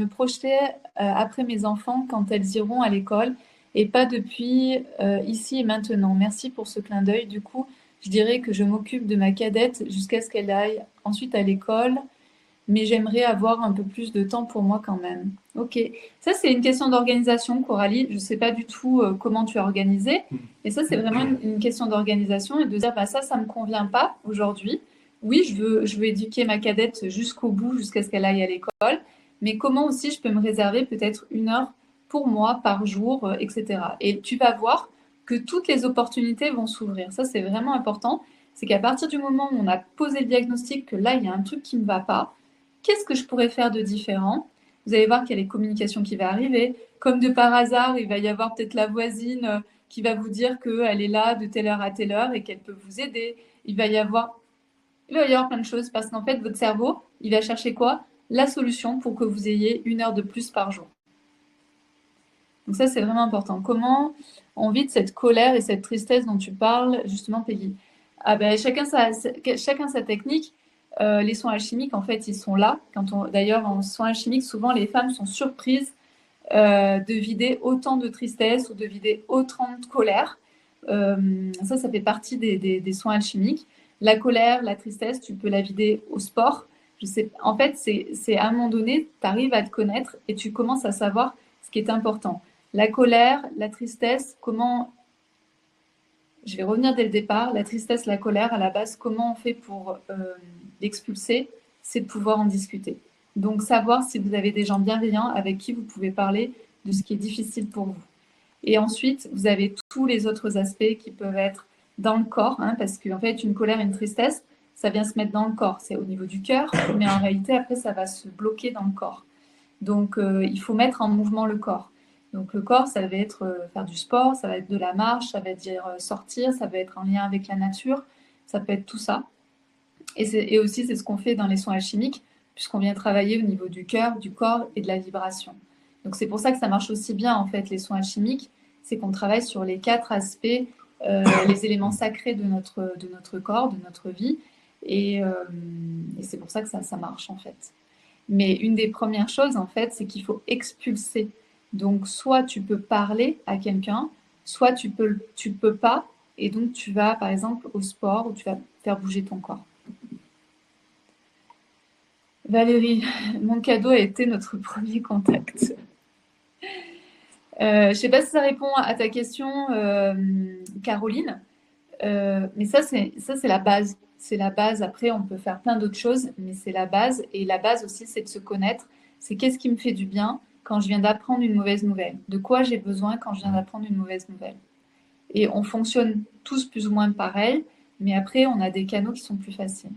projeter après mes enfants quand elles iront à l'école et pas depuis ici et maintenant. Merci pour ce clin d'œil. Du coup, je dirais que je m'occupe de ma cadette jusqu'à ce qu'elle aille ensuite à l'école, mais j'aimerais avoir un peu plus de temps pour moi quand même. Ok, ça c'est une question d'organisation, Coralie. Je ne sais pas du tout comment tu as organisé, mais ça c'est vraiment une question d'organisation et de dire bah, ça me convient pas aujourd'hui. Oui, je veux éduquer ma cadette jusqu'au bout, jusqu'à ce qu'elle aille à l'école, mais comment aussi je peux me réserver peut-être 1 heure pour moi par jour, etc. Et tu vas voir que toutes les opportunités vont s'ouvrir. Ça c'est vraiment important. C'est qu'à partir du moment où on a posé le diagnostic que là il y a un truc qui ne va pas, qu'est-ce que je pourrais faire de différent? Vous allez voir qu'il y a les communications qui vont arriver. Comme de par hasard, il va y avoir peut-être la voisine qui va vous dire qu'elle est là de telle heure à telle heure et qu'elle peut vous aider. Il va y avoir, il va y avoir plein de choses parce qu'en fait, votre cerveau, il va chercher quoi? La solution pour que vous ayez 1 heure de plus par jour. Donc ça, c'est vraiment important. Comment on vit de cette colère et cette tristesse dont tu parles, justement, Peggy? Ah ben, chacun sa technique. Les soins alchimiques, en fait, ils sont là. D'ailleurs, en soins alchimiques, souvent, les femmes sont surprises de vider autant de tristesse ou de vider autant de colère. Ça fait partie des soins alchimiques. La colère, la tristesse, tu peux la vider au sport. En fait, c'est à un moment donné, tu arrives à te connaître et tu commences à savoir ce qui est important. La colère, la tristesse, comment... Je vais revenir dès le départ. La tristesse, la colère, à la base, comment on fait pour l'expulser? C'est de pouvoir en discuter. Donc, savoir si vous avez des gens bienveillants avec qui vous pouvez parler de ce qui est difficile pour vous. Et ensuite, vous avez tous les autres aspects qui peuvent être dans le corps, parce qu'en fait, une colère, une tristesse, ça vient se mettre dans le corps. C'est au niveau du cœur, mais en réalité, après, ça va se bloquer dans le corps. Donc, il faut mettre en mouvement le corps. Donc, le corps, ça va être faire du sport, ça va être de la marche, ça va dire sortir, ça va être en lien avec la nature, ça peut être tout ça. Et aussi, c'est ce qu'on fait dans les soins alchimiques, puisqu'on vient travailler au niveau du cœur, du corps et de la vibration. Donc, c'est pour ça que ça marche aussi bien, en fait, les soins alchimiques, c'est qu'on travaille sur les 4 aspects, les éléments sacrés de notre corps, de notre vie. Et c'est pour ça que ça marche, en fait. Mais une des premières choses, en fait, c'est qu'il faut expulser. Donc, soit tu peux parler à quelqu'un, soit tu peux pas, et donc tu vas, par exemple, au sport, où tu vas faire bouger ton corps. Valérie, mon cadeau a été notre premier contact. Je ne sais pas si ça répond à ta question, Caroline, mais ça, c'est la base. C'est la base. Après, on peut faire plein d'autres choses, mais c'est la base. Et la base aussi, c'est de se connaître. C'est qu'est-ce qui me fait du bien quand je viens d'apprendre une mauvaise nouvelle? De quoi j'ai besoin quand je viens d'apprendre une mauvaise nouvelle? Et on fonctionne tous plus ou moins pareil, mais après, on a des canaux qui sont plus faciles.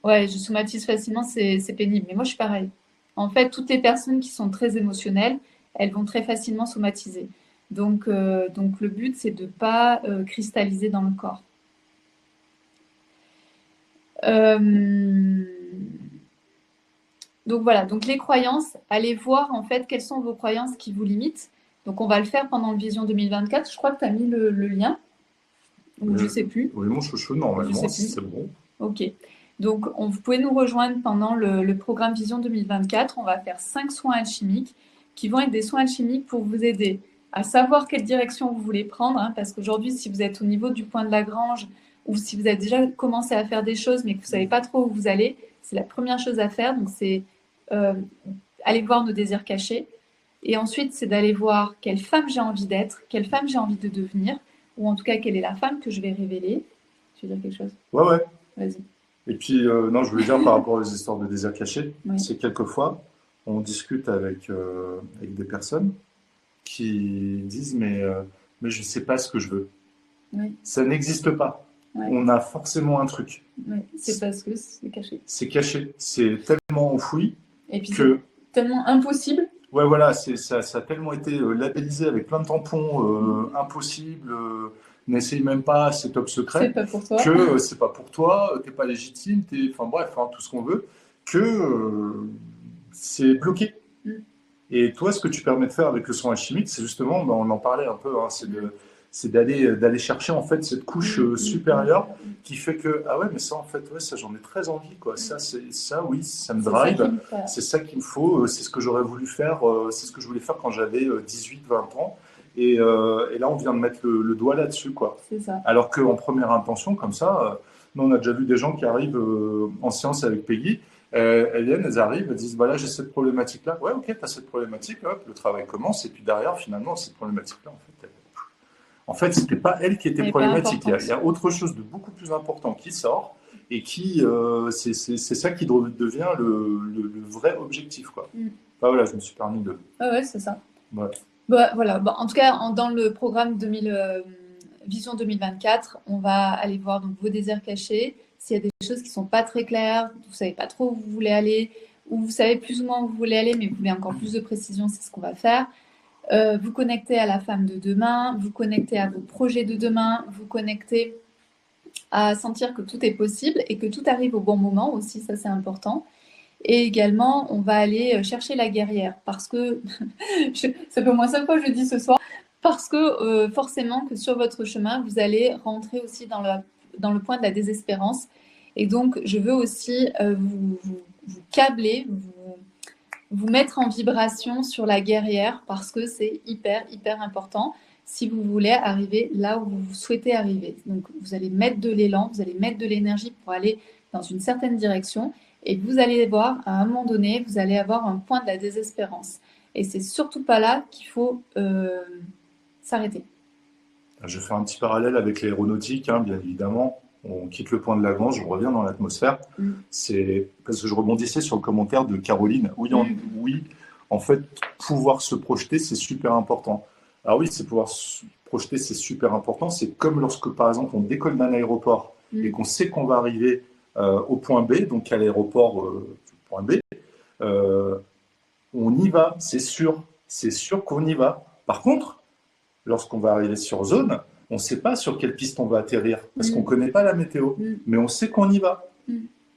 Ouais, je somatise facilement, c'est pénible. Mais moi, je suis pareil. En fait, toutes les personnes qui sont très émotionnelles, elles vont très facilement somatiser. Donc le but, c'est de ne pas cristalliser dans le corps. Donc voilà, donc les croyances, allez voir en fait quelles sont vos croyances qui vous limitent. Donc on va le faire pendant le Vision 2024. Je crois que tu as mis le lien, ou je ne sais plus. Oui, mon chouchou, normalement, c'est bon. Ok. Donc vous pouvez nous rejoindre pendant le programme Vision 2024. On va faire 5 soins alchimiques qui vont être des soins alchimiques pour vous aider à savoir quelle direction vous voulez prendre. Parce qu'aujourd'hui, si vous êtes au niveau du point de Lagrange ou si vous avez déjà commencé à faire des choses mais que vous ne savez pas trop où vous allez, c'est la première chose à faire. Donc c'est aller voir nos désirs cachés. Et ensuite, c'est d'aller voir quelle femme j'ai envie d'être, quelle femme j'ai envie de devenir, ou en tout cas, quelle est la femme que je vais révéler. Tu veux dire quelque chose? Ouais. Vas-y. Et puis, non, je voulais dire par rapport aux histoires de désirs cachés, Oui. c'est quelquefois, on discute avec des personnes qui disent mais je ne sais pas ce que je veux. Oui. Ça n'existe pas. Ouais. On a forcément un truc. Oui. C'est parce que c'est caché. C'est caché. C'est tellement enfoui. Et puis que... tellement impossible. Ouais, voilà, ça a tellement été labellisé avec plein de tampons, impossible, n'essaye même pas, c'est top secret. C'est pas pour toi. Que c'est pas pour toi, t'es pas légitime, enfin bref, tout ce qu'on veut, que c'est bloqué. Et toi, ce que tu permets de faire avec le soin alchimique, c'est justement, on en parlait un peu, c'est d'aller chercher en fait cette couche supérieure qui fait que ah ouais, mais ça en fait ouais, ça j'en ai très envie quoi, ça oui, ça me drive, c'est ça qu'il me faut, c'est ce que j'aurais voulu faire, c'est ce que je voulais faire quand j'avais 18-20 ans et là on vient de mettre le doigt là-dessus quoi. C'est ça. Alors qu'en première intention comme ça, nous on a déjà vu des gens qui arrivent en séance avec Peggy. Elles viennent, elles arrivent, elles disent voilà, j'ai cette problématique-là. Ouais, ok, tu as cette problématique, hop, le travail commence, et puis derrière, finalement, cette problématique-là, en fait, c'était pas elle qui était problématique. Il y a autre chose de beaucoup plus important qui sort, et qui, c'est ça qui devient le vrai objectif, quoi. Bah, voilà, je me suis permis de. Ah ouais, c'est ça. Ouais. Bah, voilà. Bah, en tout cas, dans le programme Vision 2024, on va aller voir donc vos désirs cachés. S'il y a des choses qui ne sont pas très claires, vous ne savez pas trop où vous voulez aller, ou vous savez plus ou moins où vous voulez aller, mais vous voulez encore plus de précision, c'est ce qu'on va faire. Vous connectez à la femme de demain, vous connectez à vos projets de demain, vous connectez à sentir que tout est possible et que tout arrive au bon moment aussi, ça c'est important. Et également, on va aller chercher la guerrière, parce que, ça fait au moins 5 fois que je le dis ce soir, parce que forcément que sur votre chemin, vous allez rentrer aussi dans dans le point de la désespérance. Et donc, je veux aussi vous câbler, vous mettre en vibration sur la guerrière parce que c'est hyper, hyper important si vous voulez arriver là où vous souhaitez arriver. Donc, vous allez mettre de l'élan, vous allez mettre de l'énergie pour aller dans une certaine direction et vous allez voir, à un moment donné, vous allez avoir un point de la désespérance. Et c'est surtout pas là qu'il faut s'arrêter. Je fais un petit parallèle avec l'aéronautique, hein, bien évidemment. On quitte le point de Lagrange, on revient dans l'atmosphère. C'est parce que je rebondissais sur le commentaire de Caroline. Oui, en fait, pouvoir se projeter, c'est super important. Alors oui, c'est pouvoir se projeter, c'est super important. C'est comme lorsque, par exemple, on décolle d'un aéroport et qu'on sait qu'on va arriver au point B, donc à l'aéroport point B, on y va, c'est sûr qu'on y va. Par contre, lorsqu'on va arriver sur zone, on ne sait pas sur quelle piste on va atterrir, parce qu'on ne connaît pas la météo, mais on sait qu'on y va.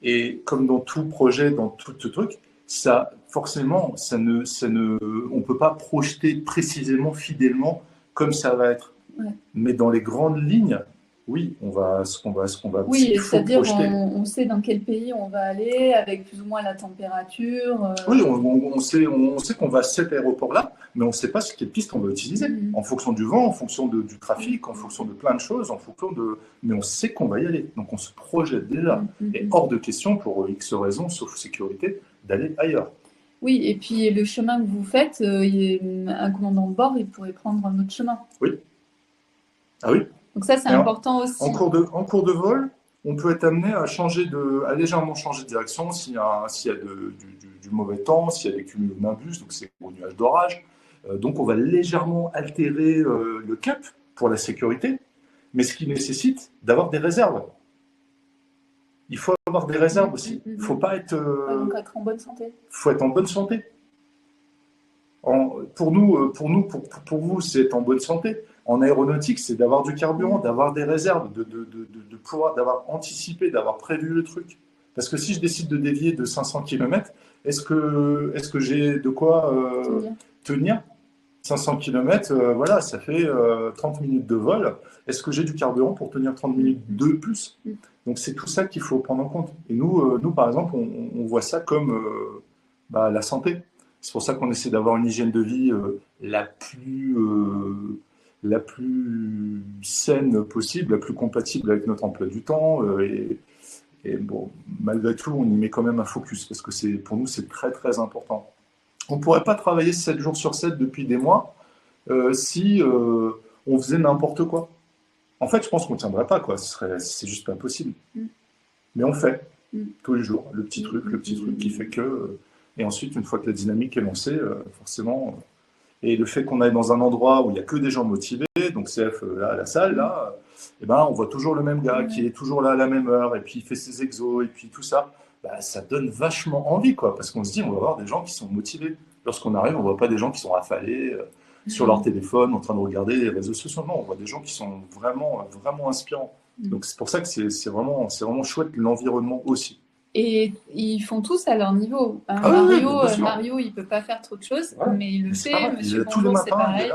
Et comme dans tout projet, dans tout ce truc, ça, forcément, on ne peut pas projeter précisément, fidèlement, comme ça va être. Ouais. Mais dans les grandes lignes, oui, ce qu'on va oui, c'est-à-dire on sait dans quel pays on va aller, avec plus ou moins la température. Oui, on sait qu'on va à cet aéroport-là, mais on ne sait pas sur quelle piste on va utiliser, en fonction du vent, en fonction du trafic, en fonction de plein de choses, mais on sait qu'on va y aller. Donc on se projette déjà. Et hors de question, pour X raisons, sauf sécurité, d'aller ailleurs. Oui, et puis le chemin que vous faites, un commandant de bord, il pourrait prendre un autre chemin. Oui. Ah oui. Donc ça, c'est important aussi. En cours de vol, on peut être amené à légèrement changer de direction s'il y a du mauvais temps, s'il y a des cumulonimbus, donc c'est gros nuages d'orage. Donc on va légèrement altérer le cap pour la sécurité, mais ce qui nécessite d'avoir des réserves. Il faut avoir des réserves aussi. Il ne faut pas être... donc être en bonne santé. Il faut être en bonne santé. Pour vous, c'est être en bonne santé. En aéronautique, c'est d'avoir du carburant, d'avoir des réserves, de pouvoir, d'avoir anticipé, d'avoir prévu le truc. Parce que si je décide de dévier de 500 km, est-ce que j'ai de quoi tenir 500 km, voilà, ça fait 30 minutes de vol. Est-ce que j'ai du carburant pour tenir 30 minutes de plus? Donc c'est tout ça qu'il faut prendre en compte. Et nous par exemple, on voit ça comme la santé. C'est pour ça qu'on essaie d'avoir une hygiène de vie la plus saine possible, la plus compatible avec notre emploi du temps. Et bon, malgré tout, on y met quand même un focus parce que pour nous, c'est très, très important. On ne pourrait pas travailler 7 jours sur 7 depuis des mois si on faisait n'importe quoi. En fait, je pense qu'on ne tiendrait pas, quoi. C'est juste pas possible. Mais on fait tous les jours le petit truc qui fait que... et ensuite, une fois que la dynamique est lancée, forcément... Et le fait qu'on aille dans un endroit où il n'y a que des gens motivés, donc CF là à la salle, là, et ben, on voit toujours le même gars qui est toujours là à la même heure, et puis il fait ses exos, et puis tout ça, ça donne vachement envie, quoi, parce qu'on se dit, on va voir des gens qui sont motivés. Lorsqu'on arrive, on ne voit pas des gens qui sont affalés sur leur téléphone, en train de regarder les réseaux sociaux. Non, on voit des gens qui sont vraiment, vraiment inspirants. Donc c'est pour ça que c'est vraiment chouette l'environnement aussi. Et ils font tous à leur niveau. Mario, il ne peut pas faire trop de choses, mais il le fait. Monsieur Bonjour, c'est pareil.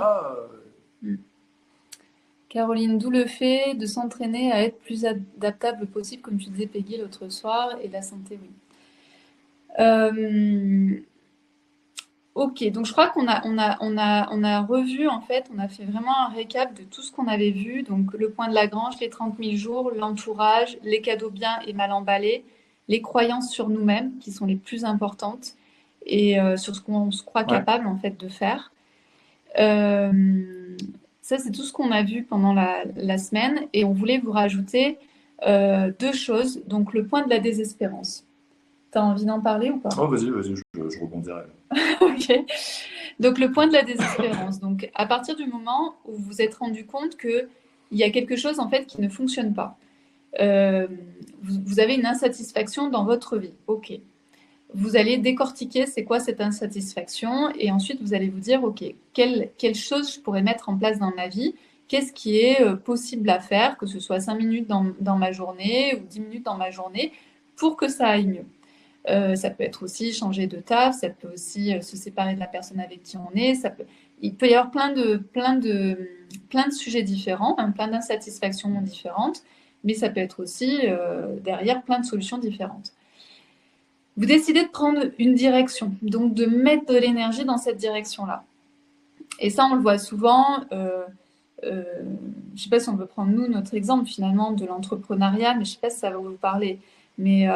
Caroline, d'où le fait de s'entraîner à être plus adaptable possible, comme tu disais Peggy l'autre soir, et la santé, oui. Ok, donc je crois qu'on a revu, en fait, on a fait vraiment un récap de tout ce qu'on avait vu. Donc le point de Lagrange, les 30 000 jours, l'entourage, les cadeaux bien et mal emballés, les croyances sur nous-mêmes qui sont les plus importantes et sur ce qu'on se croit capable en fait de faire. Ça, c'est tout ce qu'on a vu pendant la semaine et on voulait vous rajouter 2 choses. Donc le point de la désespérance. Tu as envie d'en parler ou pas? Oh, vas-y, je rebondirai. Ok. Donc le point de la désespérance. Donc à partir du moment où vous vous êtes rendu compte qu'il y a quelque chose en fait qui ne fonctionne pas. Vous avez une insatisfaction dans votre vie. Ok. Vous allez décortiquer c'est quoi cette insatisfaction et ensuite vous allez vous dire ok, quelle chose je pourrais mettre en place dans ma vie? Qu'est-ce qui est possible à faire, que ce soit 5 minutes dans ma journée ou 10 minutes dans ma journée pour que ça aille mieux? Ça peut être aussi changer de taf, ça peut aussi se séparer de la personne avec qui on est. Il peut y avoir plein de sujets différents, plein d'insatisfactions différentes. mais ça peut être aussi derrière plein de solutions différentes. Vous décidez de prendre une direction, donc de mettre de l'énergie dans cette direction-là. Et ça, on le voit souvent. Je ne sais pas si on veut prendre, nous, notre exemple, finalement, de l'entrepreneuriat, mais je ne sais pas si ça va vous parler. Mais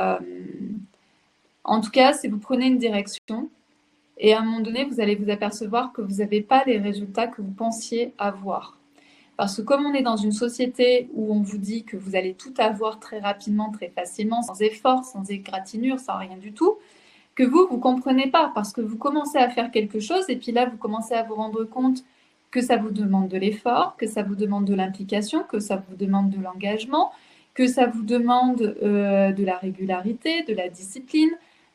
en tout cas, si vous prenez une direction, et à un moment donné, vous allez vous apercevoir que vous n'avez pas les résultats que vous pensiez avoir. Parce que comme on est dans une société où on vous dit que vous allez tout avoir très rapidement, très facilement, sans effort, sans égratignure, sans rien du tout, que vous ne comprenez pas, parce que vous commencez à faire quelque chose, et puis là, vous commencez à vous rendre compte que ça vous demande de l'effort, que ça vous demande de l'implication, que ça vous demande de l'engagement, que ça vous demande de la régularité, de la discipline.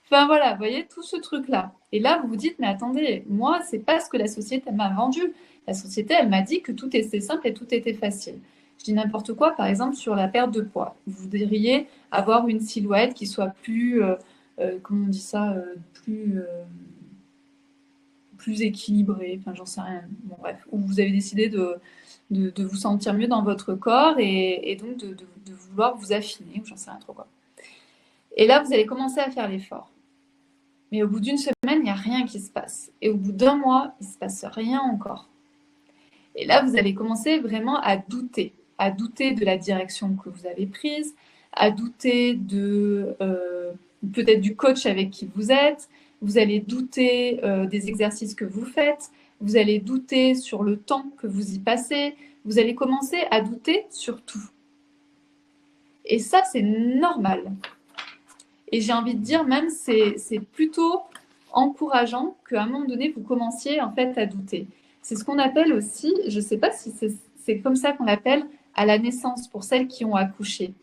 Enfin voilà, vous voyez, tout ce truc-là. Et là, vous vous dites, mais attendez, moi, c'est pas ce que la société m'a vendu. La société, elle m'a dit que tout était simple et tout était facile. Je dis n'importe quoi, par exemple, sur la perte de poids. Vous voudriez avoir une silhouette qui soit plus, comment on dit ça, plus équilibrée, enfin j'en sais rien. Bon, bref, ou vous avez décidé de vous sentir mieux dans votre corps et donc de vouloir vous affiner, ou j'en sais rien trop quoi. Et là, vous allez commencer à faire l'effort. Mais au bout d'une semaine, il n'y a rien qui se passe. Et au bout d'un mois, il ne se passe rien encore. Et là, vous allez commencer vraiment à douter de la direction que vous avez prise, à douter de peut-être du coach avec qui vous êtes, vous allez douter des exercices que vous faites, vous allez douter sur le temps que vous y passez, vous allez commencer à douter sur tout. Et ça, c'est normal. Et j'ai envie de dire même, c'est plutôt encourageant qu'à un moment donné, vous commenciez en fait à douter. C'est ce qu'on appelle aussi, je ne sais pas si c'est comme ça qu'on l'appelle, à la naissance pour celles qui ont accouché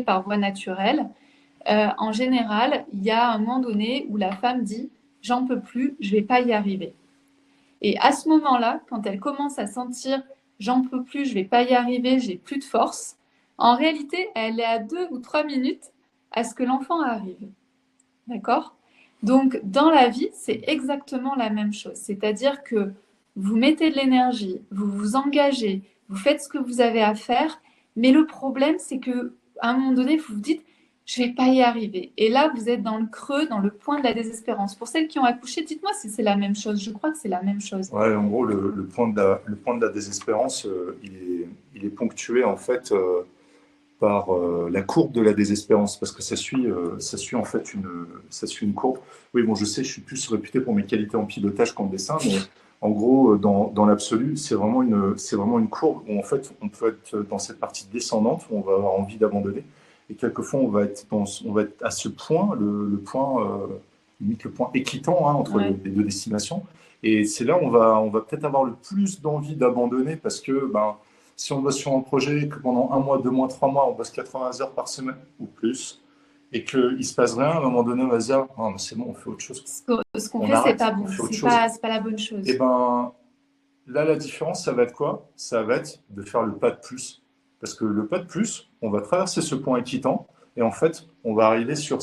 par voie naturelle. En général, il y a un moment donné où la femme dit « j'en peux plus, je ne vais pas y arriver ». Et à ce moment-là, quand elle commence à sentir « j'en peux plus, je ne vais pas y arriver, j'ai plus de force », en réalité, elle est à 2 ou 3 minutes à ce que l'enfant arrive. D'accord ? Donc, dans la vie, c'est exactement la même chose. C'est-à-dire que vous mettez de l'énergie, vous vous engagez, vous faites ce que vous avez à faire, mais le problème, c'est qu'à un moment donné, vous vous dites « je ne vais pas y arriver ». Et là, vous êtes dans le creux, dans le point de la désespérance. Pour celles qui ont accouché, dites-moi si c'est la même chose. Je crois que c'est la même chose. Ouais, en gros, le point de la désespérance, il est ponctué en fait par la courbe de la désespérance, parce que ça suit en fait ça suit une courbe. Oui, bon, je sais, je suis plus réputé pour mes qualités en pilotage qu'en dessin, mais en gros, dans l'absolu, c'est vraiment une courbe où en fait, on peut être dans cette partie descendante où on va avoir envie d'abandonner, et quelquefois, on va être à ce point, le point, limite le point équitant hein, entre les deux destinations. Et c'est là où on va peut-être avoir le plus d'envie d'abandonner parce que, si on bosse sur un projet, que pendant 1 mois, 2 mois, 3 mois, on bosse 80 heures par semaine ou plus, et qu'il ne se passe rien, à un moment donné, on va se dire, non, mais c'est bon, on fait autre chose. Ce qu'on fait, c'est pas bon, c'est pas la bonne chose. Et ben, là, la différence, ça va être quoi? Ça va être de faire le pas de plus. Parce que le pas de plus, on va traverser ce point équitant, et en fait, on va arriver sur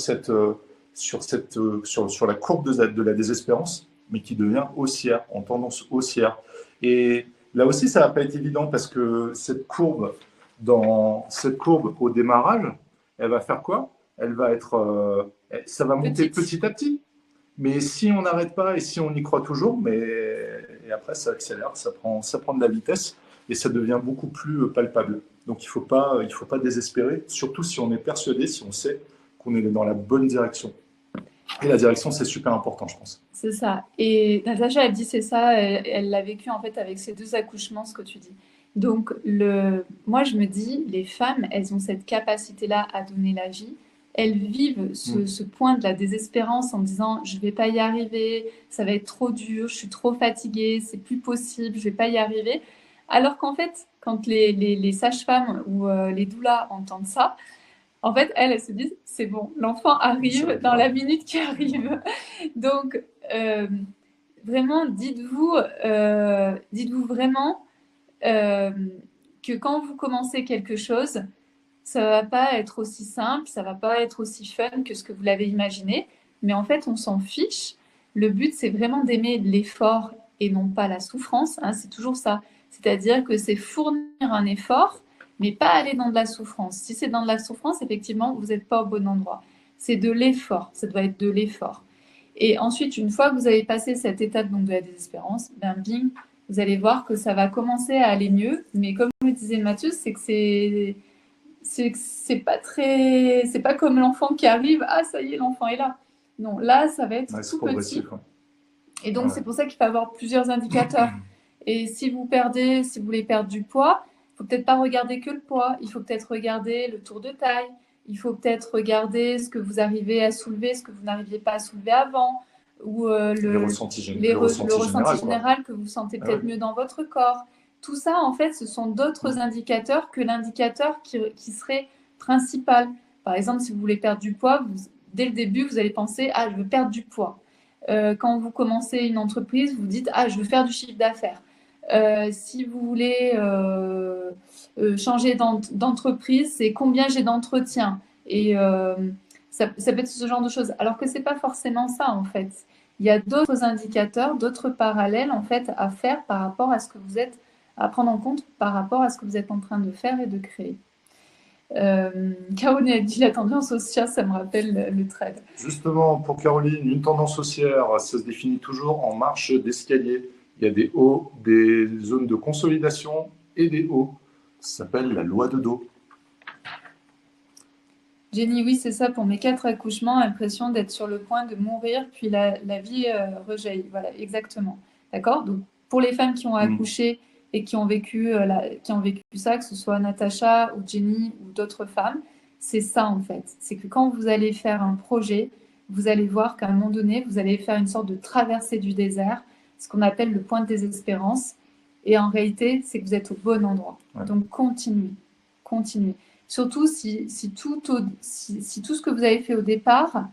la courbe de la désespérance, mais qui devient haussière, en tendance haussière. Et là aussi, ça ne va pas être évident parce que cette courbe au démarrage, elle va faire quoi? Elle va être, ça va monter petit à petit. Mais si on n'arrête pas et si on y croit toujours, et après ça accélère, ça prend de la vitesse et ça devient beaucoup plus palpable. Donc il faut pas désespérer, surtout si on est persuadé, si on sait qu'on est dans la bonne direction. Et la direction, c'est super important, je pense. C'est ça. Et Natacha, elle dit c'est ça, elle l'a vécu en fait avec ses 2 accouchements, ce que tu dis. Donc, moi, je me dis, les femmes, elles ont cette capacité-là à donner la vie. Elles vivent ce point de la désespérance en disant, je ne vais pas y arriver, ça va être trop dur, je suis trop fatiguée, c'est plus possible, je ne vais pas y arriver. Alors qu'en fait, quand les sages-femmes ou les doulas entendent ça, en fait, elles se disent, c'est bon, l'enfant arrive dans la minute qui arrive. Donc, vraiment, dites-vous vraiment que quand vous commencez quelque chose, ça ne va pas être aussi simple, ça ne va pas être aussi fun que ce que vous l'avez imaginé, mais en fait, on s'en fiche. Le but, c'est vraiment d'aimer l'effort et non pas la souffrance, hein, c'est toujours ça. C'est-à-dire que c'est fournir un effort, mais pas aller dans de la souffrance. Si c'est dans de la souffrance, effectivement, vous n'êtes pas au bon endroit. C'est de l'effort, ça doit être de l'effort. Et ensuite, une fois que vous avez passé cette étape donc, de la désespérance, ben bing, vous allez voir que ça va commencer à aller mieux. Mais comme le disait Mathieu, c'est pas très, c'est pas comme l'enfant qui arrive, ah ça y est, l'enfant est là. Non, là, ça va être Ouais, c'est tout petit. progressif. Ouais. Et donc, Ouais. c'est pour ça qu'il faut avoir plusieurs indicateurs. Et si vous voulez perdre du poids, il faut peut-être pas regarder que le poids. Il faut peut-être regarder le tour de taille. Il faut peut-être regarder ce que vous arrivez à soulever, ce que vous n'arriviez pas à soulever avant, ou Les ressentis, le ressenti quoi. général que vous sentez peut-être mieux dans votre corps. Tout ça, en fait, ce sont d'autres indicateurs que l'indicateur qui serait principal. Par exemple, si vous voulez perdre du poids, dès le début, vous allez penser, ah, je veux perdre du poids. Quand vous commencez une entreprise, vous dites, ah, je veux faire du chiffre d'affaires. Si vous voulez changer d'entreprise, c'est combien j'ai d'entretien. Et ça peut être ce genre de choses. Alors que c'est pas forcément ça, en fait. Il y a d'autres indicateurs, d'autres parallèles, en fait, à faire par rapport à ce que vous êtes, à prendre en compte par rapport à ce que vous êtes en train de faire et de créer. Caroline a dit la tendance haussière, ça me rappelle le trade. Justement, pour Caroline, une tendance haussière, ça se définit toujours en marche d'escalier. Il y a des hauts, des zones de consolidation et des hauts. Ça s'appelle la loi de dos. Jenny, oui, c'est ça. Pour mes 4 accouchements, impression d'être sur le point de mourir, puis la vie rejaillit. Voilà, exactement. D'accord. Donc, pour les femmes qui ont accouché et qui ont vécu ça, que ce soit Natacha ou Jenny ou d'autres femmes, c'est ça en fait. C'est que quand vous allez faire un projet, vous allez voir qu'à un moment donné, vous allez faire une sorte de traversée du désert, ce qu'on appelle le point de désespérance. Et en réalité, c'est que vous êtes au bon endroit. Ouais. Donc, continuez. Surtout si tout ce que vous avez fait au départ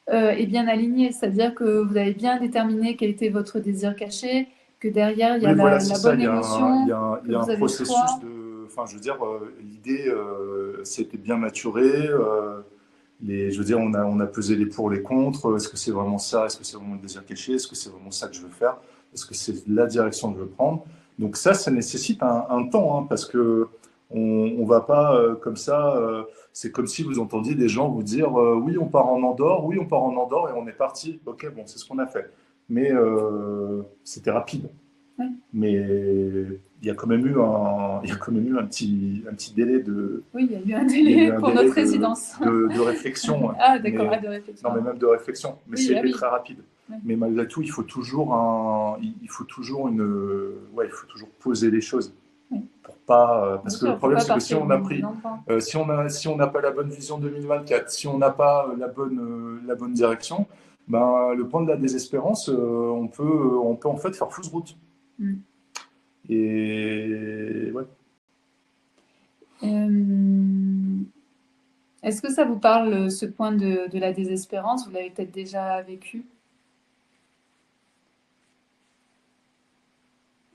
est bien aligné, c'est-à-dire que vous avez bien déterminé quel était votre désir caché, que derrière il y a la bonne émotion, il y a un processus de. Enfin, je veux dire, l'idée c'était bien maturé. Je veux dire, on a pesé les pour, les contre. Est-ce que c'est vraiment ça? Est-ce que c'est vraiment le désir caché? Est-ce que c'est vraiment ça que je veux faire? Est-ce que c'est la direction que je veux prendre? Donc ça nécessite un temps, hein, parce que on va pas comme ça. C'est comme si vous entendiez des gens vous dire oui, on part en Andorre, oui, on part en Andorre et on est parti. Ok, bon, c'est ce qu'on a fait. Mais c'était rapide. Ouais. Mais il y a quand même eu un petit délai de. Oui, il y a eu un délai pour notre résidence. De réflexion. Ah, d'accord, de réflexion. Non, mais même de réflexion. Mais oui, c'était très rapide. Ouais. Mais malgré tout, il faut toujours poser les choses. Oui. Pour pas, parce que le problème, c'est que si on n'a pas la bonne vision 2024, si on n'a pas la bonne direction, ben, le point de la désespérance, on peut en fait faire fausse route. Et ouais. Est-ce que ça vous parle, ce point de la désespérance? Vous l'avez peut-être déjà vécu?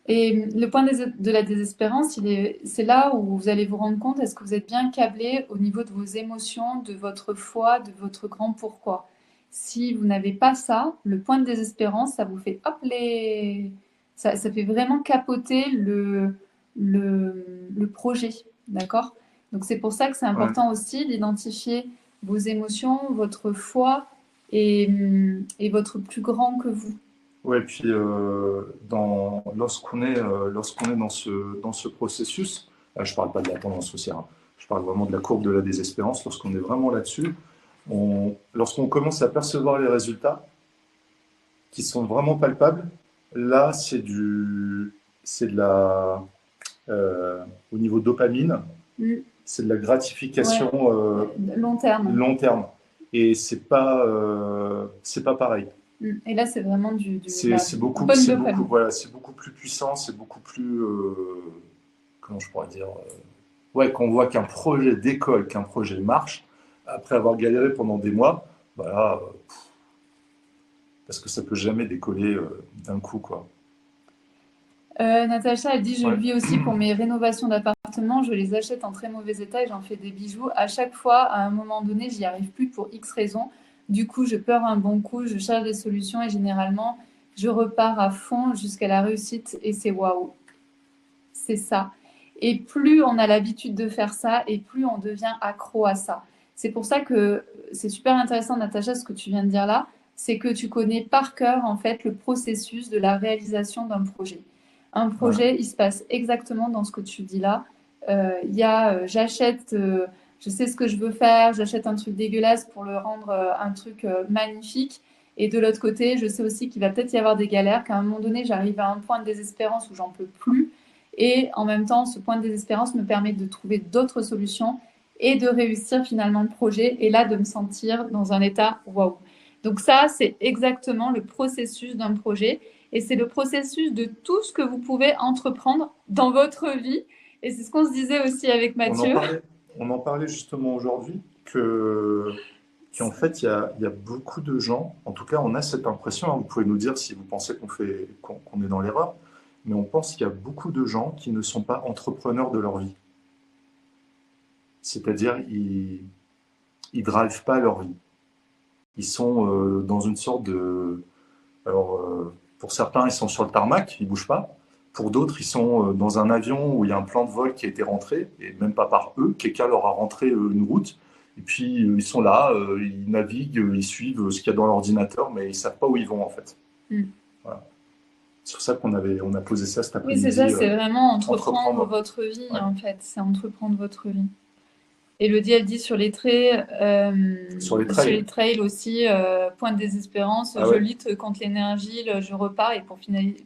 Et le point de la désespérance, c'est là où vous allez vous rendre compte, est-ce que vous êtes bien câblé au niveau de vos émotions, de votre foi, de votre grand pourquoi? Si vous n'avez pas ça, le point de désespérance, ça vous fait ça fait vraiment capoter le projet, d'accord? Donc c'est pour ça que c'est important aussi d'identifier vos émotions, votre foi et votre plus grand que vous. Ouais, puis lorsqu'on est dans ce processus, je ne parle pas de la tendance haussière, je parle vraiment de la courbe de la désespérance, lorsqu'on est vraiment là-dessus, lorsqu'on commence à percevoir les résultats qui sont vraiment palpables, là au niveau dopamine, c'est de la gratification long terme. Et c'est pas pareil. Et là, c'est vraiment c'est beaucoup plus puissant, c'est beaucoup plus comment je pourrais dire quand on voit qu'un projet décolle, qu'un projet marche après avoir galéré pendant des mois, voilà, parce que ça peut jamais décoller d'un coup, quoi. Natacha a dit, je le vis aussi pour mes rénovations d'appartements, je les achète en très mauvais état et j'en fais des bijoux. À chaque fois, à un moment donné, j'y arrive plus pour X raisons. Du coup, je peur un bon coup, je cherche des solutions et généralement, je repars à fond jusqu'à la réussite et c'est waouh. C'est ça. Et plus on a l'habitude de faire ça, et plus on devient accro à ça. C'est pour ça que c'est super intéressant, Natacha, ce que tu viens de dire là, c'est que tu connais par cœur en fait le processus de la réalisation d'un projet. Un Ouais. projet, il se passe exactement dans ce que tu dis là. J'achète, je sais ce que je veux faire, j'achète un truc dégueulasse pour le rendre un truc magnifique. Et de l'autre côté, je sais aussi qu'il va peut-être y avoir des galères, qu'à un moment donné, j'arrive à un point de désespérance où j'en peux plus. Et en même temps, ce point de désespérance me permet de trouver d'autres solutions et de réussir finalement le projet et là de me sentir dans un état waouh. Donc ça, c'est exactement le processus d'un projet et c'est le processus de tout ce que vous pouvez entreprendre dans votre vie. Et c'est ce qu'on se disait aussi avec On en Mathieu. parlait, on en parlait justement aujourd'hui qu'en fait, il y a beaucoup de gens, en tout cas, on a cette impression, hein, vous pouvez nous dire si vous pensez qu'on est dans l'erreur, mais on pense qu'il y a beaucoup de gens qui ne sont pas entrepreneurs de leur vie. C'est-à-dire, ils drivent pas leur vie. Ils sont dans une sorte de... Alors, pour certains, ils sont sur le tarmac, ils bougent pas. Pour d'autres, ils sont dans un avion où il y a un plan de vol qui a été rentré, et même pas par eux, quelqu'un leur a rentré une route. Et puis, ils sont là, ils naviguent, ils suivent ce qu'il y a dans l'ordinateur, mais ils savent pas où ils vont, en fait. Mm. Voilà. C'est pour ça on a posé ça cet Oui, c'est ça, après-midi. c'est vraiment entreprendre Entreprendre. votre vie Ouais. en fait, c'est entreprendre votre vie. Elodie, elle dit sur les traits, Sur les sur trails. les trails aussi, point de désespérance, Ah je ouais. lutte contre l'énergie, je repars et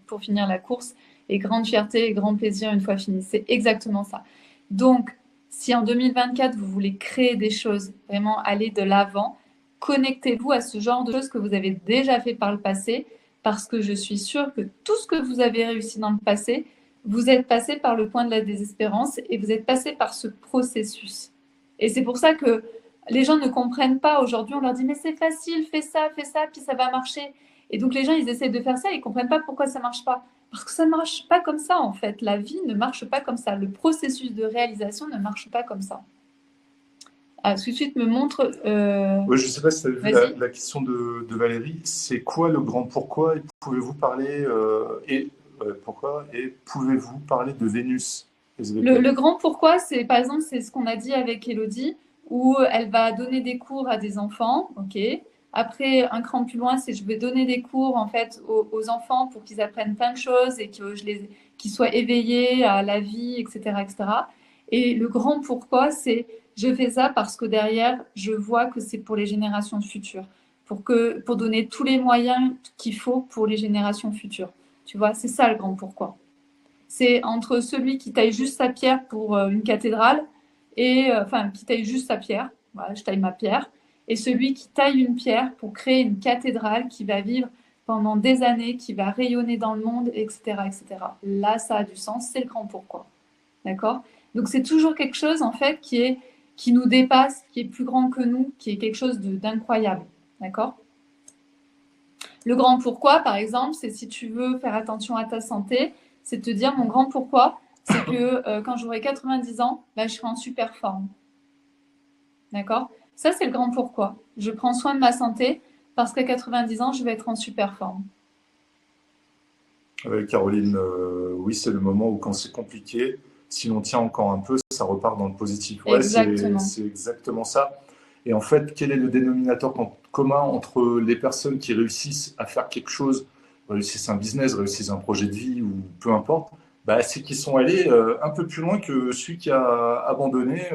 pour finir la course, et grande fierté et grand plaisir une fois fini. C'est exactement ça. Donc, si en 2024, vous voulez créer des choses, vraiment aller de l'avant, connectez-vous à ce genre de choses que vous avez déjà fait par le passé, parce que je suis sûre que tout ce que vous avez réussi dans le passé, vous êtes passé par le point de la désespérance et vous êtes passé par ce processus. Et c'est pour ça que les gens ne comprennent pas. Aujourd'hui, on leur dit, mais c'est facile, fais ça, puis ça va marcher. Et donc les gens, ils essaient de faire ça, ils ne comprennent pas pourquoi ça ne marche pas. Parce que ça ne marche pas comme ça, en fait. La vie ne marche pas comme ça. Le processus de réalisation ne marche pas comme ça. Ah, tout de suite me montre... Ouais, je ne sais pas si tu as vu Vas-y. la question de Valérie. C'est quoi le grand pourquoi et pouvez-vous parler pourquoi et pouvez-vous parler de Vénus SVP? Le grand pourquoi, c'est par exemple, c'est ce qu'on a dit avec Elodie, où elle va donner des cours à des enfants, ok. Après, un cran plus loin, c'est je vais donner des cours en fait aux enfants pour qu'ils apprennent plein de choses et qu'ils soient éveillés à la vie, etc., etc. Et le grand pourquoi, c'est je fais ça parce que derrière, je vois que c'est pour les générations futures, pour donner tous les moyens qu'il faut pour les générations futures. Tu vois, c'est ça le grand pourquoi. C'est entre celui qui taille juste sa pierre pour une cathédrale, et enfin, qui taille juste sa pierre, voilà, je taille ma pierre, et celui qui taille une pierre pour créer une cathédrale qui va vivre pendant des années, qui va rayonner dans le monde, etc., etc. Là, ça a du sens, c'est le grand pourquoi. D'accord? Donc, c'est toujours quelque chose, en fait, qui nous dépasse, qui est plus grand que nous, qui est quelque chose d'incroyable. D'accord? Le grand pourquoi, par exemple, c'est si tu veux faire attention à ta santé, c'est te dire mon grand pourquoi, c'est que quand j'aurai 90 ans, bah, je serai en super forme. D'accord? Ça, c'est le grand pourquoi. Je prends soin de ma santé parce qu'à 90 ans, je vais être en super forme. Caroline, oui, c'est le moment où quand c'est compliqué, si l'on tient encore un peu, ça repart dans le positif. Ouais, Exactement. c'est exactement ça. Et en fait, quel est le dénominateur commun entre les personnes qui réussissent à faire quelque chose, réussissent un business, réussissent un projet de vie ou peu importe, bah, c'est qu'ils sont allés un peu plus loin que celui qui a abandonné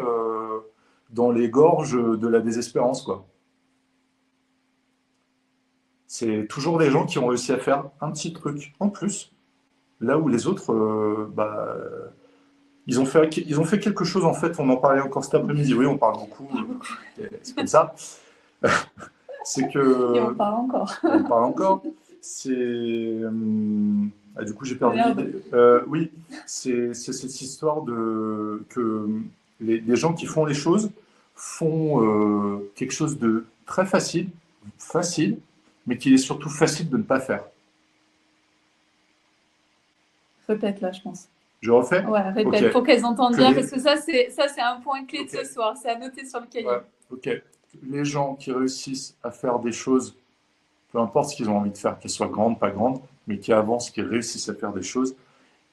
dans les gorges de la désespérance, quoi. C'est toujours des gens qui ont réussi à faire un petit truc en plus, là où les autres, bah, ils ont fait quelque chose en fait. On en parlait encore cet après-midi. Oui, on parle beaucoup. C'est comme ça. C'est Et on que parle encore. on parle encore. C'est du coup j'ai perdu Merde. l'idée. Oui, c'est cette histoire de que les gens qui font les choses font quelque chose de très facile, mais qu'il est surtout facile de ne pas faire. Répète là, je pense. Je refais? Ouais, Ok. répète pour qu'elles entendent Que bien, les, parce que ça c'est un point clé de ok. ce soir. C'est à noter sur le Ouais, cahier. ok. Les gens qui réussissent à faire des choses, peu importe ce qu'ils ont envie de faire, qu'elles soient grandes, pas grandes, mais qui avancent, qui réussissent à faire des choses,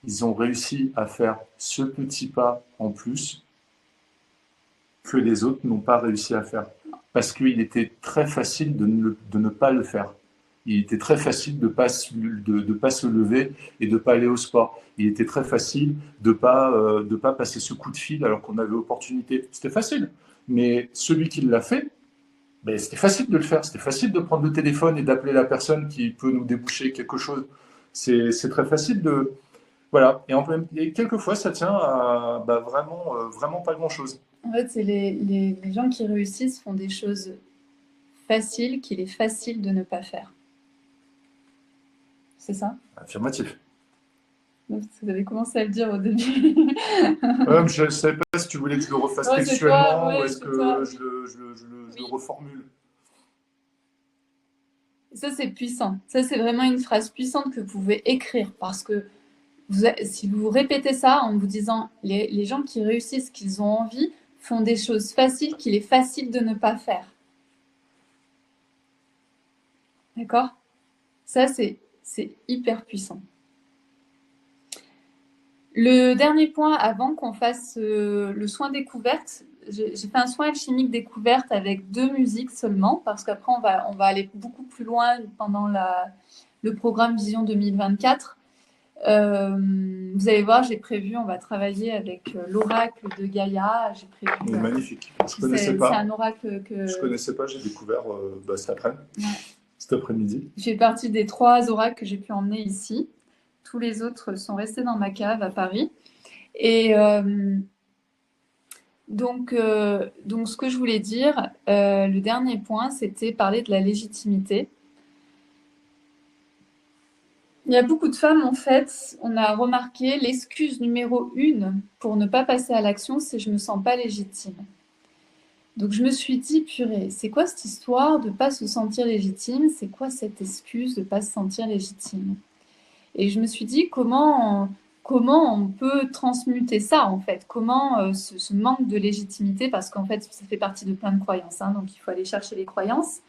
ils ont réussi à faire ce petit pas en plus que les autres n'ont pas réussi à faire. Parce qu'il était très facile de ne pas le faire. Il était très facile de ne pas se lever et de ne pas aller au sport. Il était très facile de pas passer ce coup de fil alors qu'on avait l'opportunité. C'était facile. Mais celui qui l'a fait, ben, c'était facile de le faire. C'était facile de prendre le téléphone et d'appeler la personne qui peut nous déboucher quelque chose. C'est très facile de... Voilà. Et quelquefois, ça tient à bah, vraiment, vraiment pas grand-chose. En fait, c'est les gens qui réussissent font des choses faciles qu'il est facile de ne pas faire. C'est ça? Affirmatif. Vous avez commencé à le dire au début. Je ne savais pas si tu voulais que je le refasse Ouais, textuellement ouais, ou est-ce que je le reformule. Ça, c'est puissant. Ça, c'est vraiment une phrase puissante que vous pouvez écrire parce que si vous répétez ça en vous disant les gens qui réussissent, qu'ils ont envie, font des choses faciles qu'il est facile de ne pas faire. D'accord? Ça, c'est hyper puissant. Le dernier point, avant qu'on fasse le soin découverte, j'ai fait un soin alchimique découverte avec 2 musiques seulement, parce qu'après, on va aller beaucoup plus loin pendant le programme Vision 2024. Vous allez voir, j'ai prévu, on va travailler avec l'oracle de Gaïa. J'ai prévu. Magnifique. Je ne connaissais pas. C'est un oracle que. Je ne connaissais pas, j'ai découvert Ouais. cet après-midi. J'ai partie des 3 oracles que j'ai pu emmener ici. Tous les autres sont restés dans ma cave à Paris. Et donc, ce que je voulais dire, le dernier point, c'était parler de la légitimité. Il y a beaucoup de femmes, en fait, on a remarqué l'excuse numéro 1 pour ne pas passer à l'action, c'est je me sens pas légitime. Donc je me suis dit, purée, c'est quoi cette histoire de ne pas se sentir légitime? C'est quoi cette excuse de ne pas se sentir légitime? Et je me suis dit, comment on peut transmuter ça, en fait? Comment ce manque de légitimité, parce qu'en fait, ça fait partie de plein de croyances, hein, donc il faut aller chercher les croyances.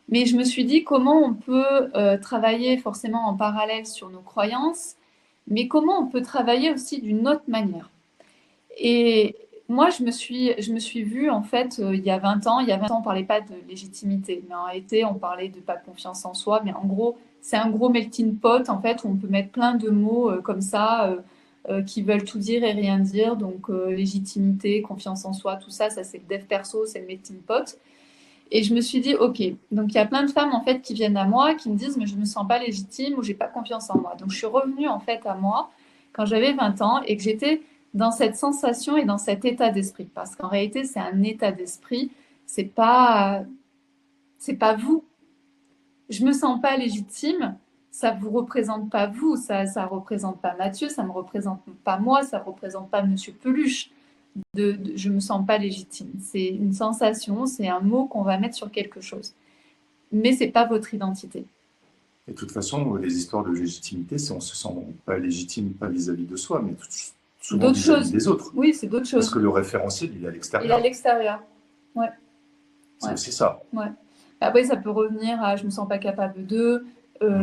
Mais je me suis dit, comment on peut travailler forcément en parallèle sur nos croyances, mais comment on peut travailler aussi d'une autre manière? Et moi, je me suis vue, en fait, il y a 20 ans, on ne parlait pas de légitimité, mais en réalité, on parlait de pas de confiance en soi, mais en gros, c'est un gros melting pot, en fait, où on peut mettre plein de mots comme ça, qui veulent tout dire et rien dire. Donc, légitimité, confiance en soi, tout ça, c'est le dev perso, c'est le melting pot. Et je me suis dit, ok, donc il y a plein de femmes, en fait, qui viennent à moi, qui me disent, mais je ne me sens pas légitime ou j'ai pas confiance en moi. Donc, je suis revenue, en fait, à moi quand j'avais 20 ans et que j'étais dans cette sensation et dans cet état d'esprit. Parce qu'en réalité, c'est un état d'esprit, c'est pas vous. Je me sens pas légitime, ça vous représente pas vous, ça représente pas Mathieu, ça me représente pas moi, ça représente pas Monsieur Peluche. Je me sens pas légitime. C'est une sensation, c'est un mot qu'on va mettre sur quelque chose. Mais c'est pas votre identité. Et de toute façon, les histoires de légitimité, c'est on se sent pas légitime, pas vis-à-vis de soi, mais souvent vis-à-vis des autres. Oui, c'est d'autres choses. Parce que le référentiel, il est à l'extérieur. Il est à l'extérieur. Ouais. C'est aussi ça. Ouais. Après, ça peut revenir à je me sens pas capable de,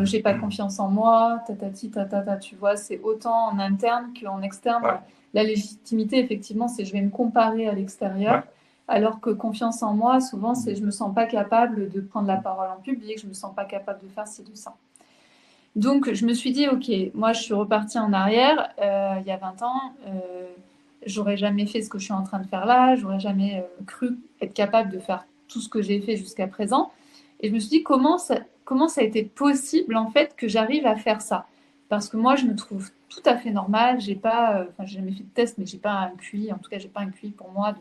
j'ai pas confiance en moi, tatati, tatata, tu vois, c'est autant en interne qu'en externe. Ouais. La légitimité, effectivement, c'est je vais me comparer à l'extérieur, Ouais. alors que confiance en moi, souvent, c'est je me sens pas capable de prendre la parole en public, je me sens pas capable de faire ci, de ça. Donc, je me suis dit, ok, moi, je suis repartie en arrière, il y a 20 ans, j'aurais jamais fait ce que je suis en train de faire là, j'aurais jamais cru être capable de faire tout ce que j'ai fait jusqu'à présent. Et je me suis dit, comment ça a été possible, en fait, que j'arrive à faire ça? Parce que moi, je me trouve tout à fait normale. J'ai pas, j'ai jamais fait de test, mais j'ai pas un QI, en tout cas, j'ai pas un QI pour moi